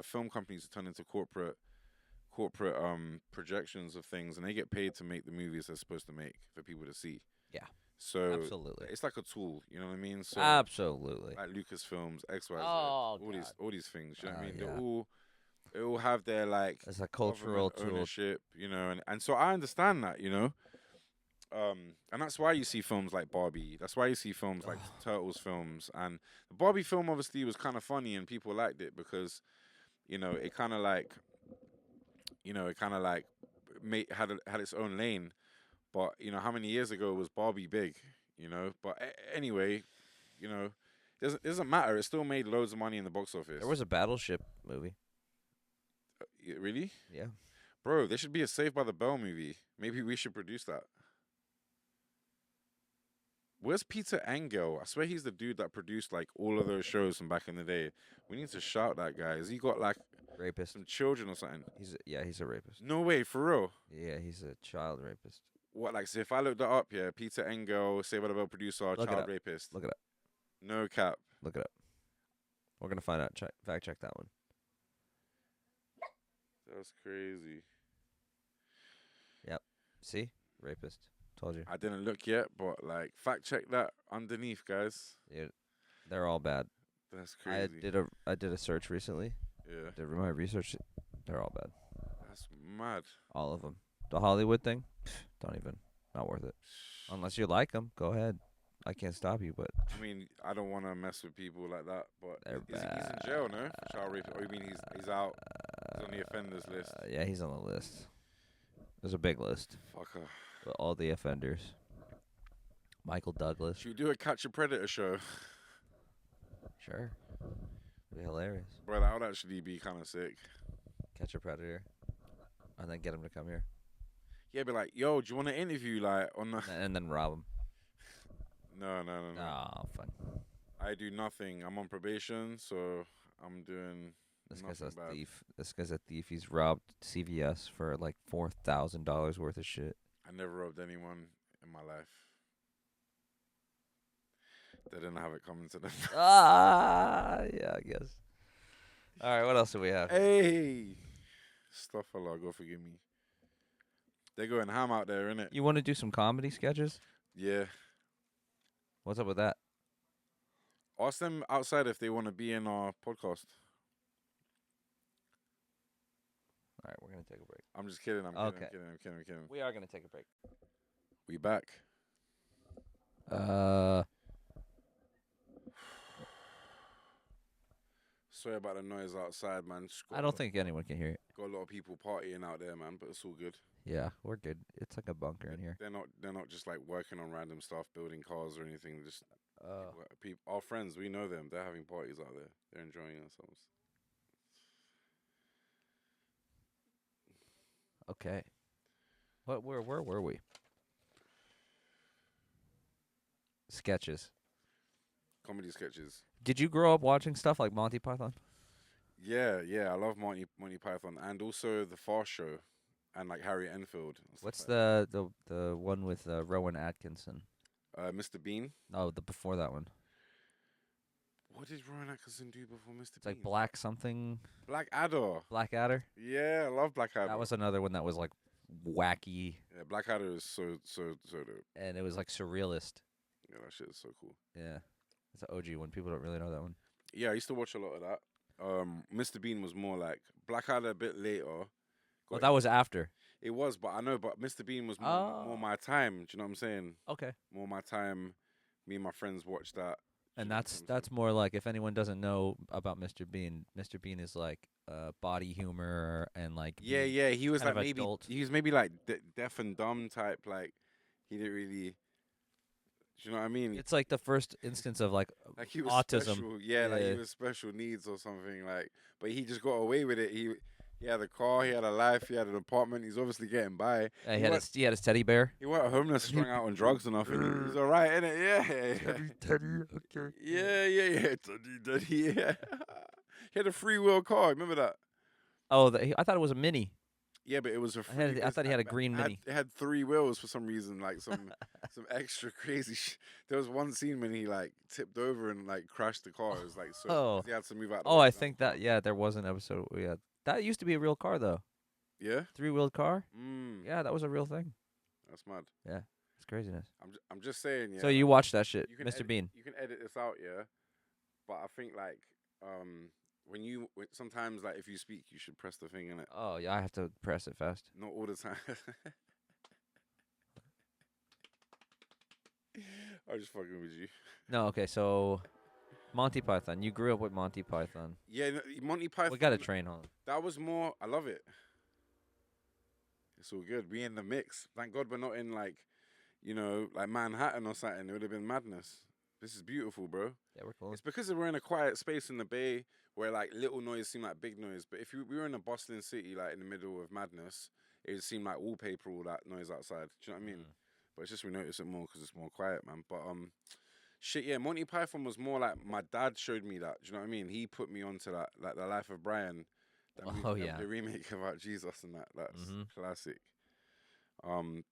film companies turn into corporate projections of things, and they get paid to make the movies they're supposed to make for people to see. Yeah. So Absolutely. it's like a tool, you know what I mean? So Absolutely. like Lucasfilms, XYZ, Oh, all these things. You know what I mean? yeah. They all have their like It's a cultural government tool. ownership, and so I understand that, and that's why you see films like Barbie. That's why you see films like Turtles films, and the Barbie film obviously was kind of funny and people liked it because, it kind of like, had its own lane. But how many years ago was Barbie big? But anyway, doesn't matter. It still made loads of money in the box office. There was a Battleship movie. Really, Yeah. bro. There should be a Saved by the Bell movie. Maybe we should produce that. Where's Peter Engel? I swear he's the dude that produced like all of those shows from back in the day. We need to shout that guy. Has he got like Rapist. some children or something? He's a rapist. No way, for real. Yeah, he's a child rapist. What, like, so if I looked that up, yeah, Peter Engel, Saved by the Bell producer, Look it child up. rapist. Look it up. No cap. Look it up. We're gonna find out. Fact check that one. That's crazy. See, rapist. Told you. I didn't look yet, but like fact check that underneath, guys. Yeah, they're all bad. That's crazy. I did a search recently. Yeah. Did my research. They're all bad. That's mad. All of them. The Hollywood thing, don't even. Not worth it. Unless you like them, go ahead. I can't stop you, but I mean, I don't want to mess with people like that, but they're he's in jail, no? For child rape. Or you mean he's out? He's on the offenders list. Yeah, he's on the list. There's a big list Fucker. with all the offenders. Michael Douglas. Should we do a Catch a Predator show? Sure. It'd be hilarious. Bro, that would actually be kind of sick. Catch a predator. And then get him to come here. Yeah, be like, yo, do you want to interview, like, on the... And then rob him. No. Oh, fun. I do nothing. I'm on probation, so I'm doing This guy's nothing a bad. thief. This guy's a thief. He's robbed CVS for like $4,000 worth of shit. I never robbed anyone in my life. They didn't have it coming to them. Yeah, I guess. All right, what else do we have? Hey! Astaghfirullah, God forgive me. They're going ham out there, innit? You want to do some comedy sketches? Yeah. What's up with that? Ask them outside if they want to be in our podcast. All right, we're going to take a break. I'm just kidding. I'm Okay. kidding. We are going to take a break. We back. Sorry about the noise outside, man. Just got I don't think anyone can hear it. got a lot of people partying out there, man. But it's all good. Yeah, we're good. It's like a bunker in here. They're not just like working on random stuff, building cars or anything. Just Oh. people, our friends, we know them. They're having parties out there. They're enjoying themselves. Okay. Where were we? Sketches. Comedy sketches. Did you grow up watching stuff like Monty Python? Yeah. I love Monty Python and also the FugShow and like Harry Enfield. and stuff What's like the one with Rowan Atkinson? that. Mr. Bean? Oh, the before that one. What did Rowan Atkinson do before Mr. It's Bean? like Black something, Blackadder. Blackadder. Yeah, I love Blackadder. That was another one that was like wacky, Yeah, Blackadder is so dope. and it was like surrealist. Yeah, that shit is so cool. Yeah, it's an OG one. People don't really know that one. Yeah, I used to watch a lot of that. Mr. Bean was more like Blackadder a bit later. Well, that was after. It was, but I know, but Mr. Bean was more my time. Do you know what I'm saying? Okay. More my time. Me and my friends watched that. And Do you know what I'm that's saying? more like, if anyone doesn't know about Mr. Bean is like body humor and like Yeah. He was kind like of maybe adult. he was maybe like deaf and dumb type. Like he didn't really. Do you know what I mean? It's like the first instance of like Like he was autism. special. Yeah, like Yeah. he was special needs or something. Like, but he just got away with it. He had a car, he had a life, he had an apartment. He's obviously getting by. he had his teddy bear. He wasn't homeless, strung out on drugs or nothing. He's all right, innit? Yeah. Teddy, okay. Yeah. Teddy, yeah. He had a free-wheel car. Remember that? Oh, I thought it was a mini. Yeah, but it was a I had- free. I thought he had a green it had- Mini. It had 3 wheels for some reason, like some extra crazy. There was one scene when he like tipped over and like crashed the car. It was like so. Oh. He had to move out. the Oh, way I to think jump. that there was an episode. Yeah, that used to be a real car though. Yeah. 3-wheeled car. Mm, Yeah, that was a real thing. That's mad. It's craziness. I'm just saying. Yeah. So you watched that shit, you can Mr. edit- Bean. You can edit this out, yeah. But I think like sometimes like if you speak, you should press the thing in it. Oh yeah, I have to press it fast. Not all the time. I'm just fucking with you. No, okay. So Monty Python. You grew up with Monty Python. Yeah, no, Monty Python. We got a train home. That was more. I love it. It's all good. We in the mix. Thank God we're not in like, like Manhattan or something. It would have been madness. This is beautiful, bro. Yeah, we're cool. It's because we're in a quiet space in the Bay where like little noise seem like big noise. But if we were in a bustling city, like in the middle of madness, it would seem like wallpaper, all that noise outside. Do you know what I mean? But it's just we notice it more because it's more quiet, man. But shit, yeah, Monty Python was more like my dad showed me that. Do you know what I mean? He put me onto that, like The Life of Brian. Oh, yeah. The remake about Jesus and that. That's Mhm. classic.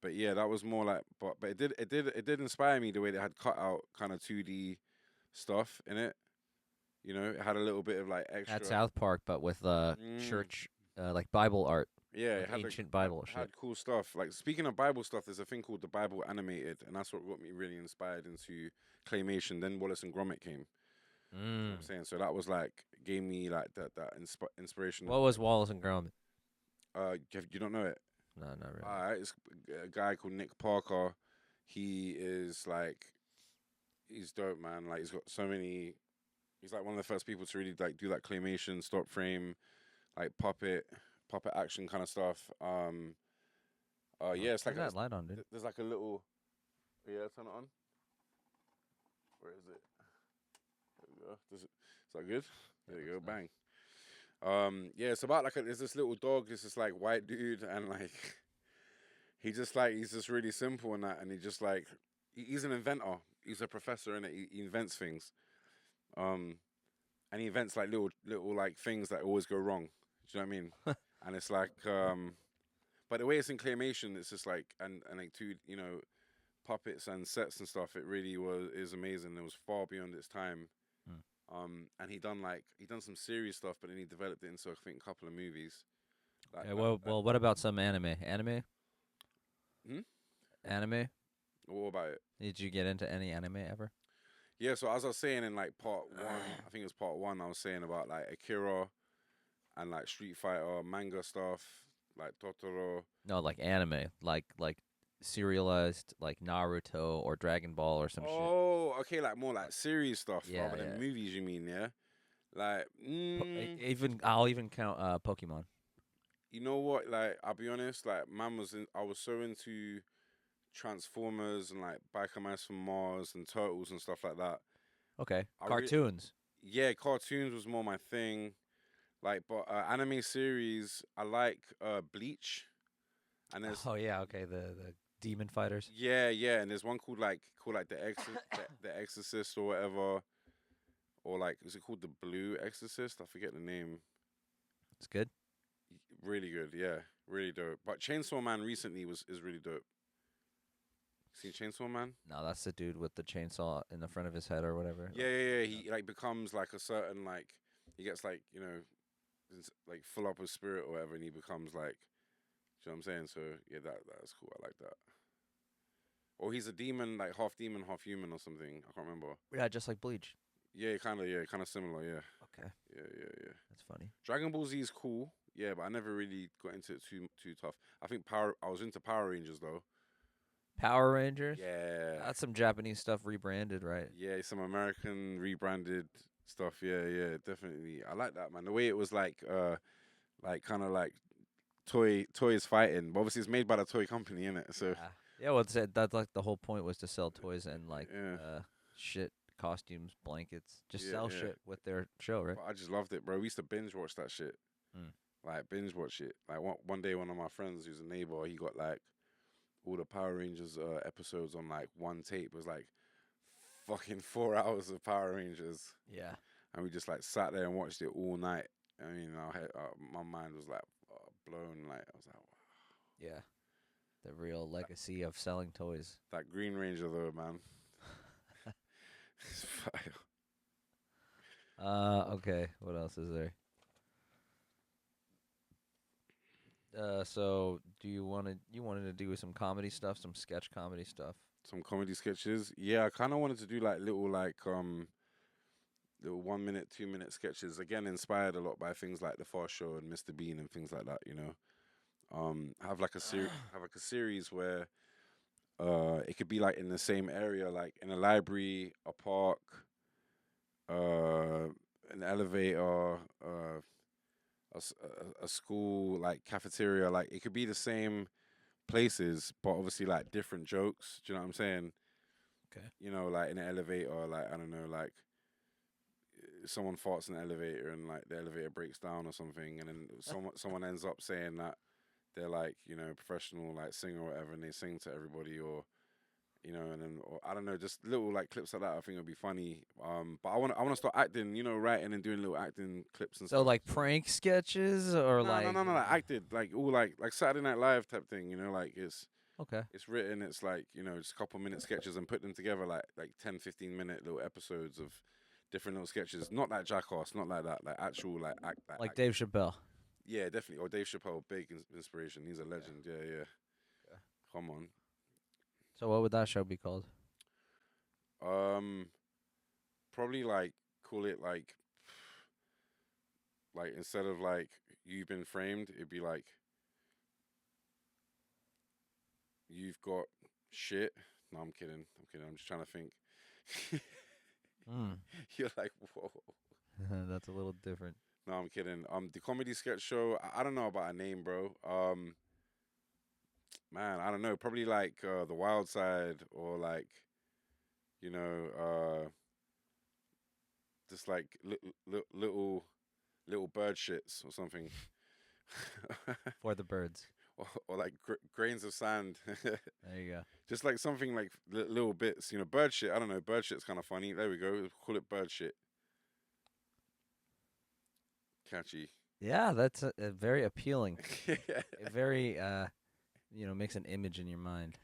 But yeah, that was more like, but it did inspire me the way they had cut out kind of 2D stuff in it. It had a little bit of like extra. At South Park, but with Mm. church, like Bible art, Yeah, like it had ancient Bible it shit. had cool stuff. Like speaking of Bible stuff, there's a thing called the Bible animated, and that's what got me really inspired into claymation. Then Wallace and Gromit came. You know what I'm saying, so that was like gave me like that inspiration. What was Wallace and Gromit? You don't know it? No, not really. It's a guy called Nick Parker. He is like he's dope, man. Like he's got so many. He's like one of the first people to really like do that claymation, stop frame, like puppet action kind of stuff. Yeah, it's Turn like that light on, dude. there's like a little. Yeah, turn it on. Where is it? There we go. Is that good? There you go. looks nice. Bang. Yeah, it's about like there's this little dog, this like white dude, and like he's just really simple in that, and he just like he's an inventor. He's a professor in it. He invents things. Um, and he invents like little like things that always go wrong. Do you know what I mean? And it's like but the way it's in claymation, it's just like and like two puppets and sets and stuff. It really is amazing. It was far beyond its time. Hmm. And he done some serious stuff, but then he developed it into I think a couple of movies. Yeah, well, what about some anime? Hmm? Anime? What about it? Did you get into any anime ever? Yeah, so as I was saying in like part one, I think it was part one, I was saying about like Akira and like Street Fighter manga stuff, like Totoro. No, like anime, like serialized, like Naruto or Dragon Ball or some shit. Oh, okay, like more like series stuff Yeah, rather than yeah. movies. You mean, yeah? Like, Even I'll even count Pokemon. you know what? Like, I'll be honest. Like, I was so into Transformers and like Biker Mice from Mars and Turtles and stuff like that. Okay, I cartoons. Yeah, cartoons was more my thing. Like, but anime series, I like Bleach, and there's Oh yeah, okay, the demon fighters. yeah, and there's one called like the Exorcist or whatever, or like is it called the Blue Exorcist? I forget the name. It's good. Really good, yeah, really dope. But Chainsaw Man recently is really dope. Seen Chainsaw Man? No, that's the dude with the chainsaw in the front of his head or whatever. Yeah. He like becomes like a certain like he gets like like full up with spirit or whatever, and he becomes like, you know what I'm saying? So yeah, that's cool. I like that. Or he's a demon, like half human or something. I can't remember. Yeah, just like Bleach. Yeah, kind of similar. Yeah, Okay, yeah. that's funny. Dragon Ball Z is cool. Yeah, but I never really got into it too tough. I think I was into Power Rangers though. Power Rangers. Yeah, That's some Japanese stuff rebranded, right? yeah, some American rebranded stuff. Yeah, definitely. I like that, man. The way it was like kind of like toys fighting. But obviously, it's made by the toy company, innit? So Yeah. Well, that's like the whole point was to sell toys and like yeah, shit, costumes, blankets, just yeah, sell yeah. shit with their show, right? But I just loved it, bro. We used to binge watch that shit. Mm. Like binge watch it. Like one day, one of my friends who's a neighbor, he got like all the Power Rangers episodes on like one tape. It was like fucking 4 hours of Power Rangers, Yeah. and we just like sat there and watched it all night. I mean, my mind was like blown. Like I was like, wow. Yeah. The real legacy of selling toys. That Green Ranger though, man. It's fire. Okay. What else is there? So do you wanted to do some comedy stuff, some sketch comedy stuff? Some comedy sketches. Yeah, I kind of wanted to do like little 1 minute, 2 minute sketches. Again, inspired a lot by things like The FugShow and Mr. Bean and things like that. You know, have like a series where it could be like in the same area, like in a library, a park, an elevator, a school, like cafeteria. Like it could be the same places, but obviously like different jokes. Do you know what I'm saying? Okay. You know, like in an elevator, like I don't know, like someone farts in the elevator and like the elevator breaks down or something, and then someone ends up saying that they're like professional like singer or whatever, and they sing to everybody or and then or I don't know, just little like clips like that. I think would be funny. But I want to start acting, writing and doing little acting clips and So stuff. like prank sketches or No, like like acted, like all like Saturday Night Live type thing. Like Okay. it's written. It's like just a couple minute sketches and put them together like 10, 15 minute little episodes of different little sketches. Not like Jackass, not like that. Like actual like act. Like Dave Chappelle. Yeah, definitely. Or Dave Chappelle, big inspiration. He's a legend. Yeah. Okay. Come on. So what would that show be called? Probably like call it like instead of like you've been framed, it'd be like you've got shit. No, I'm kidding. I'm kidding. I'm just trying to think. Mm. You're like, whoa. That's a little different. No, I'm kidding. The comedy sketch show. I don't know about a name, bro. Man, I don't know. Probably like the Wild Side or like just like little bird shits or something. For the birds. or like grains of sand. There you go. Just like something like little bits, bird shit. I don't know. Bird shit's kind of funny. There we go. Call it bird shit. Catchy. Yeah, that's a very appealing. It very makes an image in your mind.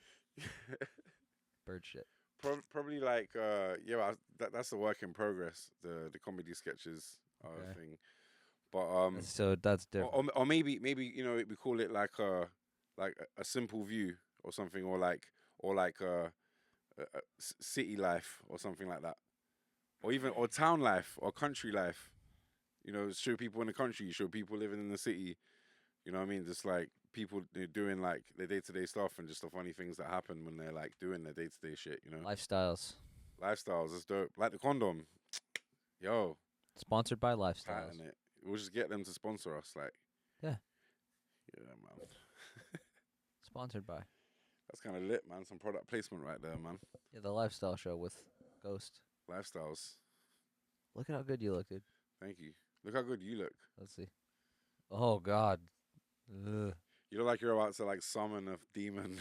Bird shit. Probably like that's a work in progress. The comedy sketches Okay. thing, but So that's different. or maybe we call it like a simple view or something, or like city life or something like that, or even or town life or country life. Show people in the country, show people living in the city. You know what I mean? Just like people doing like their day-to-day stuff and just the funny things that happen when they're like doing their day-to-day shit. Lifestyles. Lifestyles is dope. Like the condom, yo, Sponsored by Lifestyles. patent it. We'll just get them to sponsor us. Like, Yeah. yeah, man. Sponsored by. That's kind of lit, man. Some product placement right there, man. Yeah, the Lifestyle Show with Ghost. Lifestyles. Look at how good you look, dude. Thank you. Look how good you look. Let's see. Oh God. Ugh. You look like you're about to like summon a demon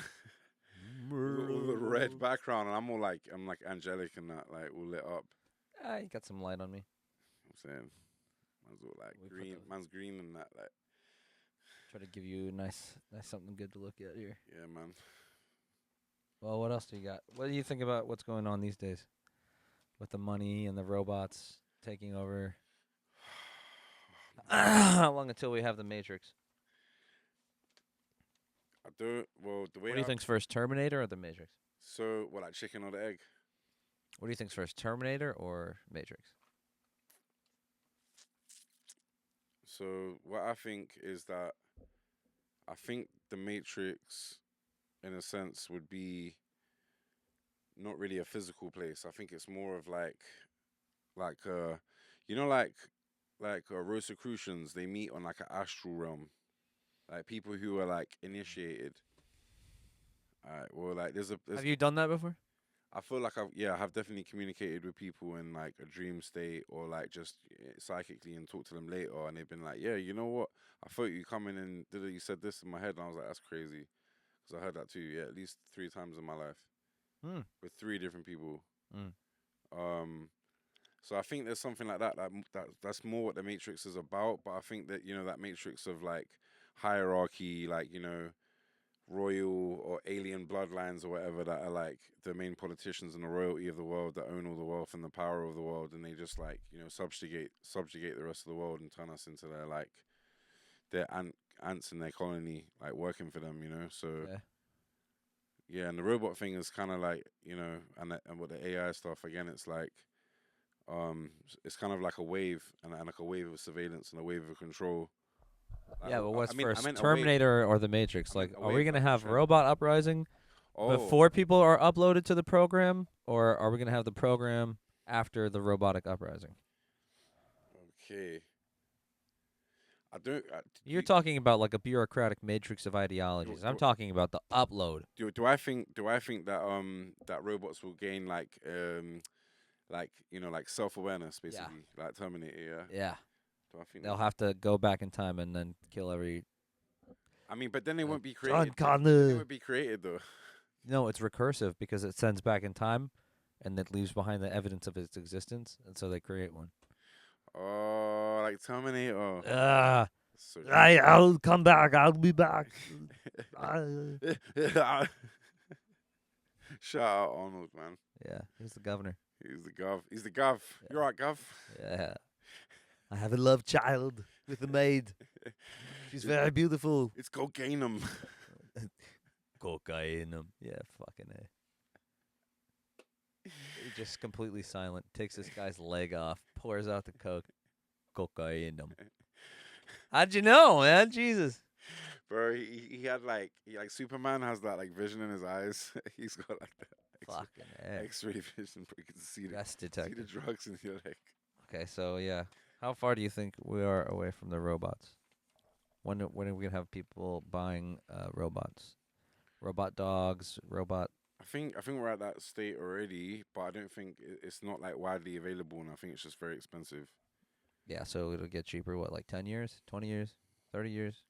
with a red background, and I'm like angelic and that, like all lit up. You got some light on me. I'm saying, man's all like We put green. the- Man's green and that, like, Try to give you nice something good to look at here. yeah, man. Well, what else do you got? What do you think about what's going on these days with the money and the robots taking over? How long until we have the Matrix? I do. Well, the way What do you think's first, Terminator or the Matrix? So, what, like chicken or the egg? What do you think's first, Terminator or Matrix? So, what I think is that I think the Matrix, in a sense, would be not really a physical place. I think it's more of like Rosicrucians. They meet on like an astral realm, like people who are like initiated. Alright, well, like there's Have you done that before? I feel like I have definitely communicated with people in like a dream state or like just psychically and talked to them later, and they've been like, yeah, you know what? I thought you coming and you said this in my head, and I was like, that's crazy, because I heard that too. Yeah, at least 3 times in my life Hmm. with 3 different people. Mm. So I think there's something like that's more what the Matrix is about. But I think that that Matrix of like hierarchy, like royal or alien bloodlines or whatever that are like the main politicians and the royalty of the world that own all the wealth and the power of the world, and they just like subjugate the rest of the world and turn us into their ants in their colony, like working for them. So Yeah. yeah, and the robot thing is kind of like and with the AI stuff again, it's like it's kind of like a wave and like a wave of surveillance and a wave of control. Yeah, but what's I first, meant a wave. Terminator or the Matrix? I meant Like, a are we wave, gonna like a have trend. robot uprising Oh, before people are uploaded to the program, or are we gonna have the program after the robotic uprising? okay. I don't. You're talking about like a bureaucratic matrix of ideologies. I'm talking about the upload. Do I think that that robots will gain like like self-awareness basically, like Terminator? Yeah. Yeah, Do I think they'll that? have to go back in time and then kill every. I mean, but then they won't be John created. They Connor. won't be created though. No, it's recursive because it sends back in time, and it leaves behind the evidence of its existence, and so they create one. Oh, like Terminator. So I'll come back. I'll be back. shout out Arnold, man. Yeah, he's the governor. He's the gov. He's the gov. Yeah. You're right, gov. Yeah. I have a love child with a maid. She's very beautiful. It's cocaine. Cocaine. Yeah, fucking A. He's just completely silent. Takes this guy's leg off. Pours out the coke. Cocaine. How'd you know, man? Jesus. Bro, he had like Superman has that like vision in his eyes. He's got like that Fucking A. X-ray vision, bro. You can see Yes, see the detective. drugs in your leg. Okay, so yeah. How far do you think we are away from the robots? When are we gonna have people buying robots? Robot dogs, robot. I think we're at that state already, but I don't think it's not like widely available, and I think it's just very expensive. Yeah, so it'll get cheaper. What, like 10 years, 20 years, 30 years?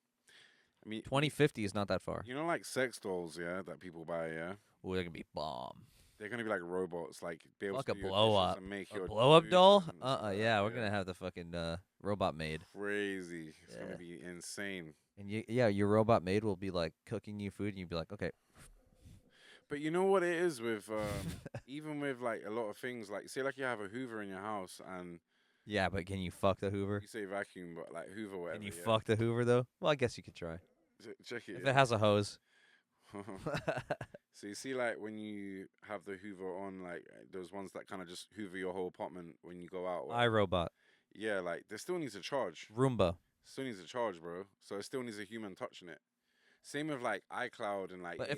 I mean, 2050 is not that far. like sex dolls, yeah, that people buy, yeah. Ooh, they're gonna be bomb. They're gonna be like robots, like be able Fuck to a do your blow dishes up. and make A your blow up food doll? and stuff like Yeah, that, we're gonna have the fucking robot maid. crazy. It's Yeah. gonna be insane. And your robot maid will be like cooking you food, and you'll be like, okay. But you know what it is with even with like a lot of things, like say like you have a Hoover in your house and Yeah, but can you fuck the Hoover? you say vacuum, but like Hoover, whatever. Can you Yeah? fuck the Hoover though? Well, I guess you could try Check it. if it has a hose. So you see, like when you have the Hoover on, like those ones that kind of just Hoover your whole apartment when you go out. iRobot, Yeah, like they still needs a charge. Roomba. Still needs a charge, bro. So it still needs a human touching it. Same with like iCloud and like But AI.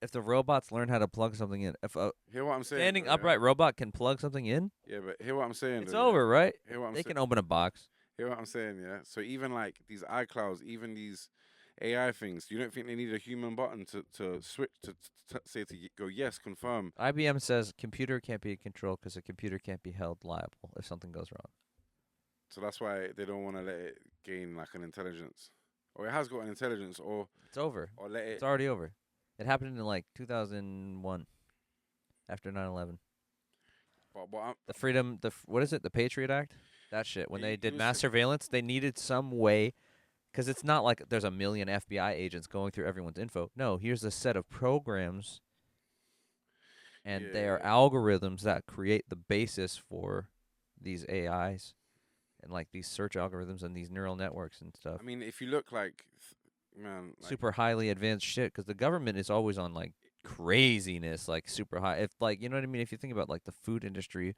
if the robots learn how to plug something in, if a Hear what I'm saying? standing bro, yeah? upright robot can plug something in, Yeah, but hear what I'm saying. it's though, over, yeah? right? Hear what I'm They saying. can open a box. Hear what I'm saying, yeah. So even like these iClouds, even these AI things, you don't think they need a human button to switch to say to go yes, confirm. IBM says computer can't be in control because a computer can't be held liable if something goes wrong. So that's why they don't want to let it gain like an intelligence, or it has got an intelligence, It's over. or let it. It's already over. It happened in like 2001 after 9/11. But The freedom, what is it? The Patriot Act? That shit. When Yeah, they it did was mass for- surveillance, they needed some way, because it's not like there's a million FBI agents going through everyone's info. No, here's a set of programs, and they are Yeah. algorithms that create the basis for these AIs, and like these search algorithms and these neural networks and stuff. I mean, if you look like, man, like, Super highly advanced shit, because the government is always on like craziness, like super high. If like, you know what I mean? If you think about like the food industry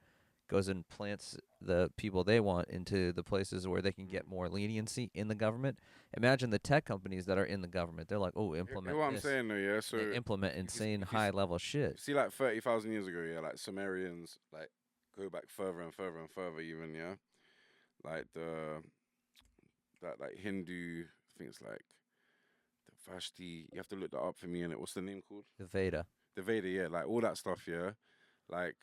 goes and plants the people they want into the places where they can get more leniency in the government. Imagine the tech companies that are in the government. They're like, oh, hear implement what I'm this. saying though, yeah. So They implement if you insane if you high level shit. see like 30,000 years ago, yeah, like Sumerians, like go back further and further and further, even, yeah, like that like Hindu, I think it's like the Vashti. You have to look that up for me. And what's the name called? The Veda. The Veda, yeah, like all that stuff, yeah, like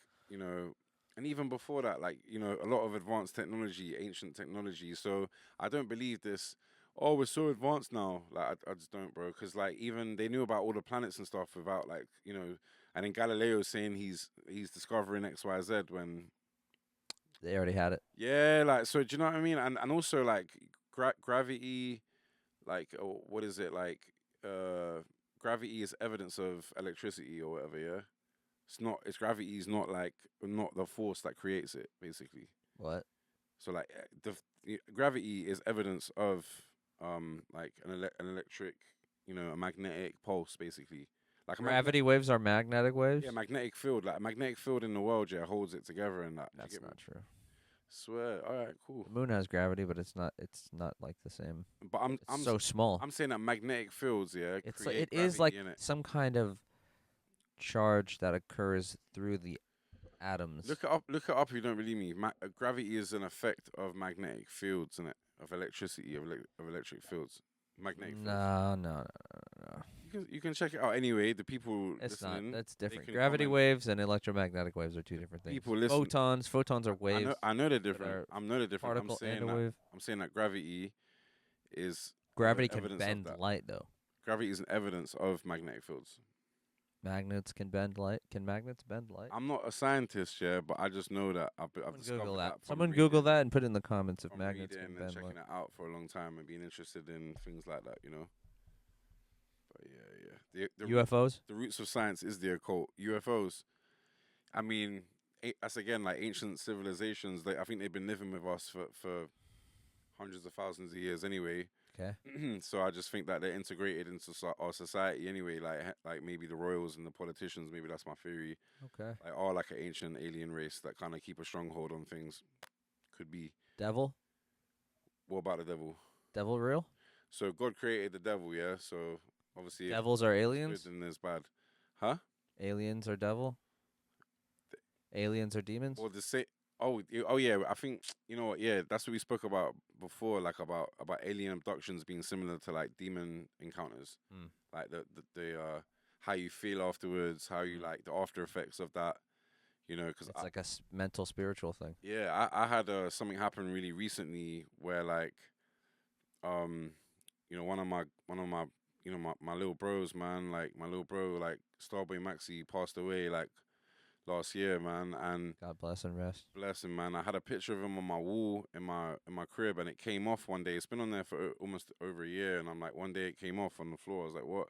and even before that, like a lot of advanced technology, ancient technology. So I don't believe this. Oh, we're so advanced now. Like I just don't, bro. Because like even they knew about all the planets and stuff without like and then Galileo saying he's discovering X Y Z when They already had it. yeah, like so. Do you know what I mean? And also like gravity, like what is it like? Gravity is evidence of electricity or whatever. Yeah. It's not. It's gravity is not the force that creates it. Basically, What? so like gravity is evidence of like an electric, a magnetic pulse. Basically, like a Gravity waves are magnetic waves? yeah, magnetic field. Like a magnetic field in the world, yeah, holds it together and that. That's not true. Swear. All right, cool. The moon has gravity, but it's not like the same. But It's so small. I'm saying that magnetic fields, yeah, It's create it is like gravity in it. some kind of charge that occurs through the atoms. Look it up. Look it up. If you don't believe me. Gravity is an effect of magnetic fields, and of electricity, of electric fields. Magnetic fields. No. You can check it out anyway. The people It's not. listening, That's they different. can Gravity comment. waves and electromagnetic waves are two different things. People listen. Photons are waves. I know they're are different. I know they're different. Particle and a wave. I'm saying that gravity is Gravity can evidence of bend that. light, though. Gravity is an evidence of magnetic fields. Magnets can bend light. Can magnets bend light? I'm not a scientist, yeah, but I just know that I've Someone discovered Google that. from Someone Google reading- that and put it in the comments if from magnets reading can and bend checking light. it out for a long time and being interested in things like that, But yeah. UFOs? The roots of science is the occult. UFOs. I mean, that's again like ancient civilizations. I think they've been living with us for hundreds of thousands of years anyway. Okay. So I just think that they're integrated into our society anyway. Like maybe the royals and the politicians. Maybe that's my theory. Okay. Like are like an ancient alien race that kind of keep a stronghold on things. Could be. Devil? What about the devil? Devil real? So God created the devil, yeah. So obviously, if Devils are there's aliens. good, then there's bad, huh? Aliens are devil. Aliens are demons. Well, the same. Oh yeah. I think you know what. Yeah, that's what we spoke about before, like about alien abductions being similar to like demon encounters, Mm. like the how you feel afterwards, how you Mm. like the after effects of that. You know, because It's like a mental spiritual thing. yeah, I had something happen really recently where like um you know one of my my little bros, man, like my little bro, like Starboy Maxi passed away like last year, man, and God bless and rest. bless him, man. I had a picture of him on my wall in my crib, and it came off one day. It's been on there for almost over a year, and I'm like, one day it came off on the floor. I was like, what?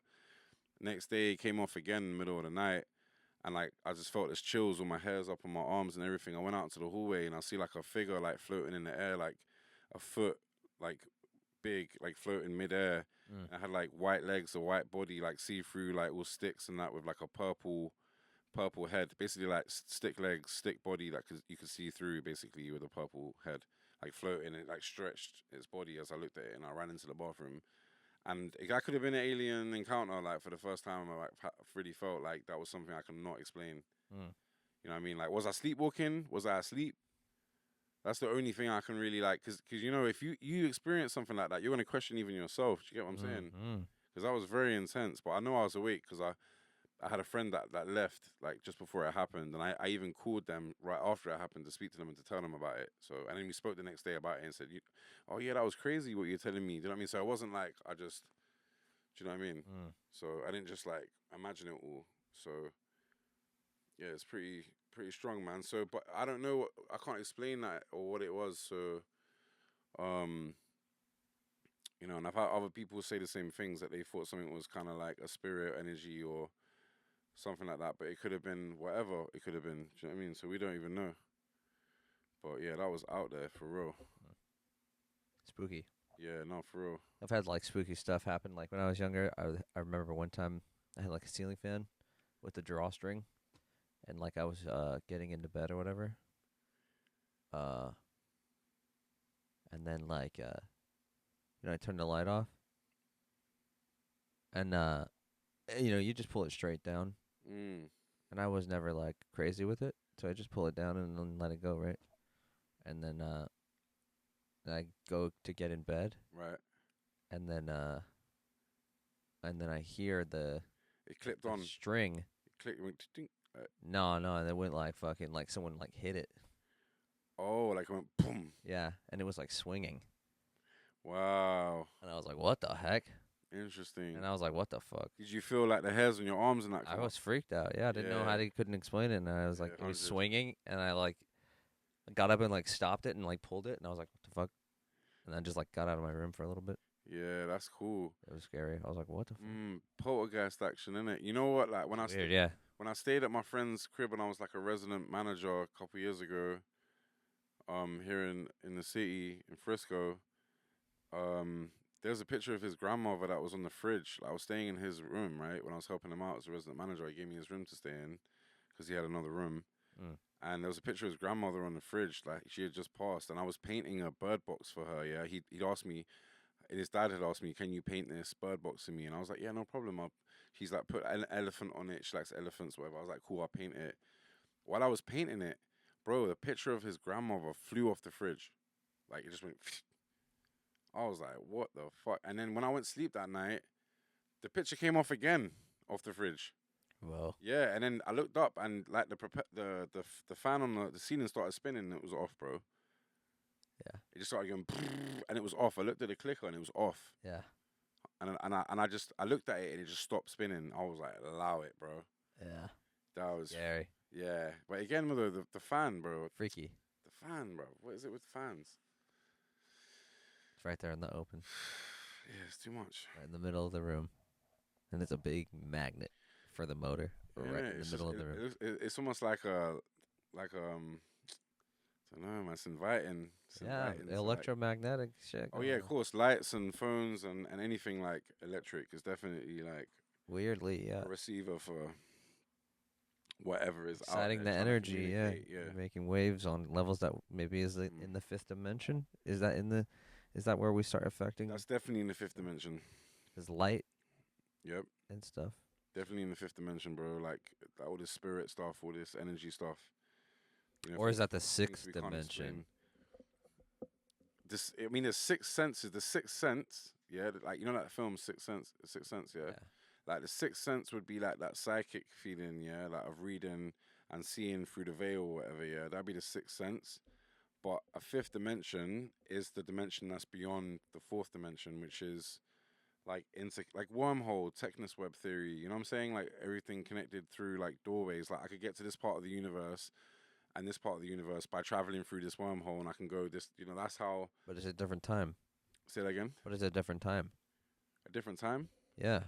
Next day it came off again in the middle of the night, and like I just felt this chills with my hairs up on my arms and everything. I went out to the hallway, and I see like a figure like floating in the air, like a foot, like big, like floating midair. Mm. I had like white legs, a white body, like see through, like all sticks and that, with like a purple head, basically like stick legs, stick body, like you could see through basically with a purple head, like floating. It like stretched its body as I looked at it, and I ran into the bathroom. And that could have been an alien encounter. Like for the first time, I like really felt like that was something I could not explain. Mm. You know what I mean? Like, was I sleepwalking? Was I asleep? That's the only thing I can really like, cause you know, if you experience something like that, you're gonna question even yourself. Do you get what I'm saying? Mm. Because that was very intense. But I know I was awake because I had a friend that left like just before it happened, and I even called them right after it happened to speak to them and to tell them about it. So and then we spoke the next day about it and said, "Oh yeah, that was crazy what you're telling me." Do you know what I mean? So I wasn't like I just, do you know what I mean? Mm. So I didn't just like imagine it all. So yeah, it's pretty strong, man. So but I don't know, I can't explain that or what it was. So um. You know, and I've had other people say the same things that they thought something was kind of like a spirit energy or something like that, but it could have been whatever it could have been. Do you know what I mean? So we don't even know. But yeah, that was out there for real. Spooky. Yeah, no, for real. I've had like spooky stuff happen. Like when I was younger, I remember one time I had like a ceiling fan with a drawstring, and like I was getting into bed or whatever. Uh, and then like I turned the light off, and you just pull it straight down, Mm, and I was never like crazy with it, so I just pull it down and then let it go, right? And then I go to get in bed, right. and then I hear It clipped the on. string. It clicked. It went ding. No, and it went like fucking like someone like hit it. Oh, like it went boom. Yeah, and it was like swinging, Wow. and I was like, "What the heck?" Interesting. And I was like, "What the fuck?" Did you feel like the hairs on your arms and that? I Come was freaked out. Yeah, I didn't know how Yeah. they couldn't explain it, and I was Yeah, like, it was 100. swinging, and I like got up and like stopped it and like pulled it, and I was like, "What the fuck?" And I just like got out of my room for a little bit. Yeah, that's cool. It was scary. I was like, "What the fuck?" Poltergeist action, innit? You know what? Like when Weird, yeah. when I stayed at my friend's crib when I was like a resident manager a couple years ago, here in the city in Frisco, there's a picture of his grandmother that was on the fridge. Like, I was staying in his room, right? When I was helping him out as a resident manager, he gave me his room to stay in because he had another room. Mm. And there was a picture of his grandmother on the fridge, like she had just passed, and I was painting a bird box for her. Yeah, he'd asked me, his dad had asked me, "Can you paint this bird box for me?" And I was like, "Yeah, no problem." He's like, "Put an elephant on it." She likes elephants, whatever. I was like, "Cool, I'll paint it." While I was painting it, bro, the picture of his grandmother flew off the fridge, like it just went. I was like, "What the fuck?" And then when I went to sleep that night, the picture came off again off the fridge. Well, Yeah, and then I looked up and like the fan on the ceiling started spinning and it was off, bro. yeah, It just started going and it was off. I looked at the clicker and it was off. yeah, And I looked at it and it just stopped spinning. I was like, allow it, bro. yeah. That was Scary, yeah. But again, with the fan, bro. freaky. The fan, bro. What is it with fans? It's right there in the open, Yeah, it's too much. right in the middle of the room, and it's a big magnet for the motor, Yeah, right innit? in the It's middle just, of the room. it's almost like I don't know, man. It's inviting. It's Yeah, inviting to, like, electromagnetic shit. oh yeah, going of on. course. Lights and phones and anything like electric is definitely like Weirdly, yeah. a receiver for whatever is out Exciting there the trying to energy, yeah. communicate. Yeah. You're making waves on levels that maybe is in the fifth dimension. Is that in the Is that where we start affecting That's definitely in the fifth dimension. his light Yep. and stuff? Definitely in the fifth dimension, bro. Like all this spirit stuff, all this energy stuff. You know, Or is that the things sixth we can't dimension? explain. This, I mean, the sixth sense is the sixth sense. Yeah, like you know that film Sixth Sense. Sixth Sense, yeah. Like the sixth sense would be like that psychic feeling, yeah, like of reading and seeing through the veil or whatever. Yeah, that'd be the sixth sense. But a fifth dimension is the dimension that's beyond the fourth dimension, which is like into like wormhole, Technus web theory. You know what I'm saying? Like everything connected through like doorways. Like I could get to this part of the universe and this part of the universe by traveling through this wormhole, and I can go this. You know, that's how. But it's a different time. Say that again. What is a different time? A different time. Yeah.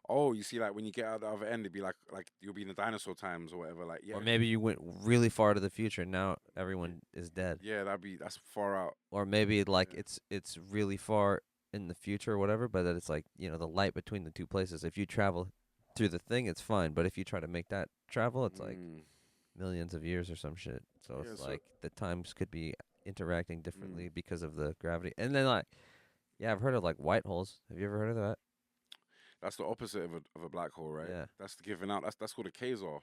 Oh, you see, like when you get out the other end, it'd be like you'll be in the dinosaur times or whatever. Like yeah. Or maybe you went really far to the future and now everyone is dead. Yeah, that's far out. Or maybe like Yeah. it's really far in the future or whatever, but that it's like, the light between the two places. If you travel through the thing, it's fine, but if you try to make that travel, it's like millions of years or some shit. So Yeah, it's so- like the times could be interacting differently because of the gravity. And then like, yeah, I've heard of like white holes. Have you ever heard of that? That's the opposite of a black hole, right? Yeah. That's the giving out. That's called a quasar.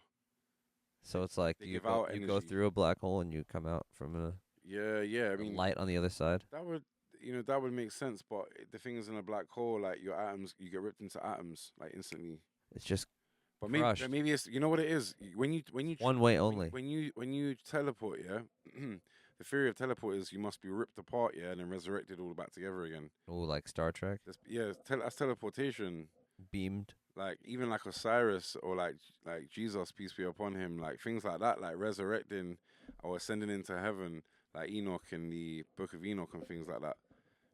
So it's like They you give go out you go energy. through a black hole and you come out from Yeah, yeah. I a mean, light on the other side. that would that would make sense. But the thing is, in a black hole, like your atoms, you get ripped into atoms like instantly. It's just But crushed. maybe it's what it is. When you one way only. when you teleport, yeah. The theory of teleport is you must be ripped apart, yeah, and then resurrected all back together again. Oh, like Star Trek, That's teleportation. beamed. Like even like Osiris or like Jesus, peace be upon him, like things like that, like resurrecting or ascending into heaven, like Enoch in the Book of Enoch and things like that.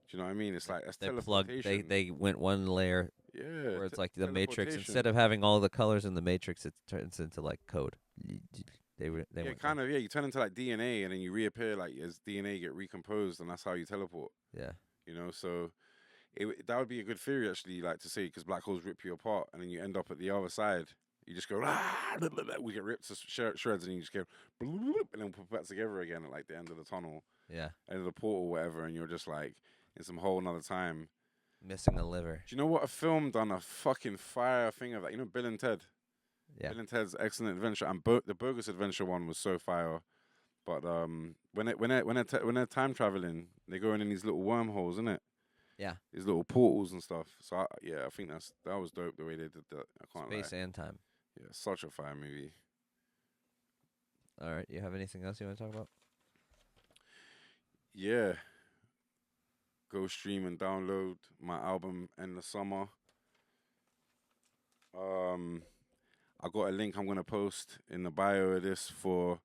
Do you know what I mean? It's like that's They plugged. teleportation. They went one layer yeah, where it's like the Matrix. teleportation. Instead of having all the colors in the Matrix, it turns into like code. They Yeah, went kind of. Yeah, you turn into like DNA and then you reappear like as DNA get recomposed, and that's how you teleport. Yeah. You know, so that would be a good theory actually, like to say, because black holes rip you apart, and then you end up at the other side. You just go, we get ripped to shreds, and you just go, and then put back together again at like the end of the tunnel, Yeah. end of the portal, whatever, and you're just like in some whole another time. Missing a liver. Do you know what a film done a fucking fire thing of that? You know, Bill and Ted. Yeah. Bill and Ted's Excellent Adventure, and the Bogus Adventure one was so fire. But when they're time traveling, they go in these little wormholes, innit? Yeah. These little portals and stuff. So I think that was dope the way they did that. I can't Space lie. and time. Yeah, such a fire movie. All right. You have anything else you want to talk about? Yeah. Go stream and download my album in the summer. I got a link I'm gonna post in the bio of this for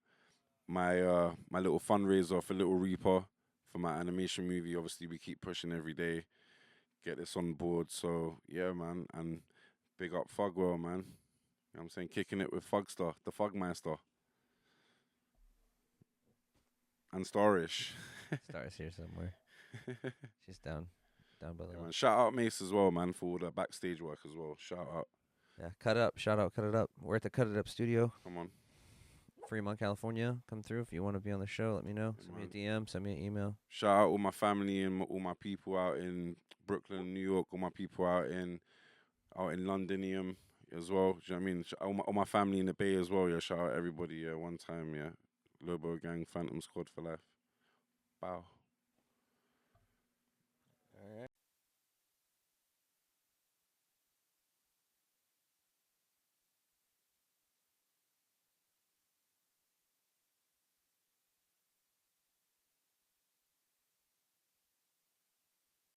my my little fundraiser for Little Reaper for my animation movie. Obviously, we keep pushing every day, get this on board. So yeah, man, and big up Fugwell, man. You know what I'm saying, kicking it with Fugster, the Fugmeister, and Starish. Stars here somewhere. She's down below. Yeah, man. Shout out Mace as well, man, for all the backstage work as well. Shout out. Yeah. Cut it up. Shout out. Cut it up. We're at the Cut It Up studio, Come on. Fremont, California. Come through if you want to be on the show. Let me know. Yeah, Send me a DM. Send me an email. Shout out all my family and all my people out in Brooklyn, New York, all my people out in Londonium as well. Do you know what I mean? All my family in the Bay as well. Yeah, shout out everybody. Yeah, one time. Yeah, Lobo Gang, Phantom Squad for life. Bow.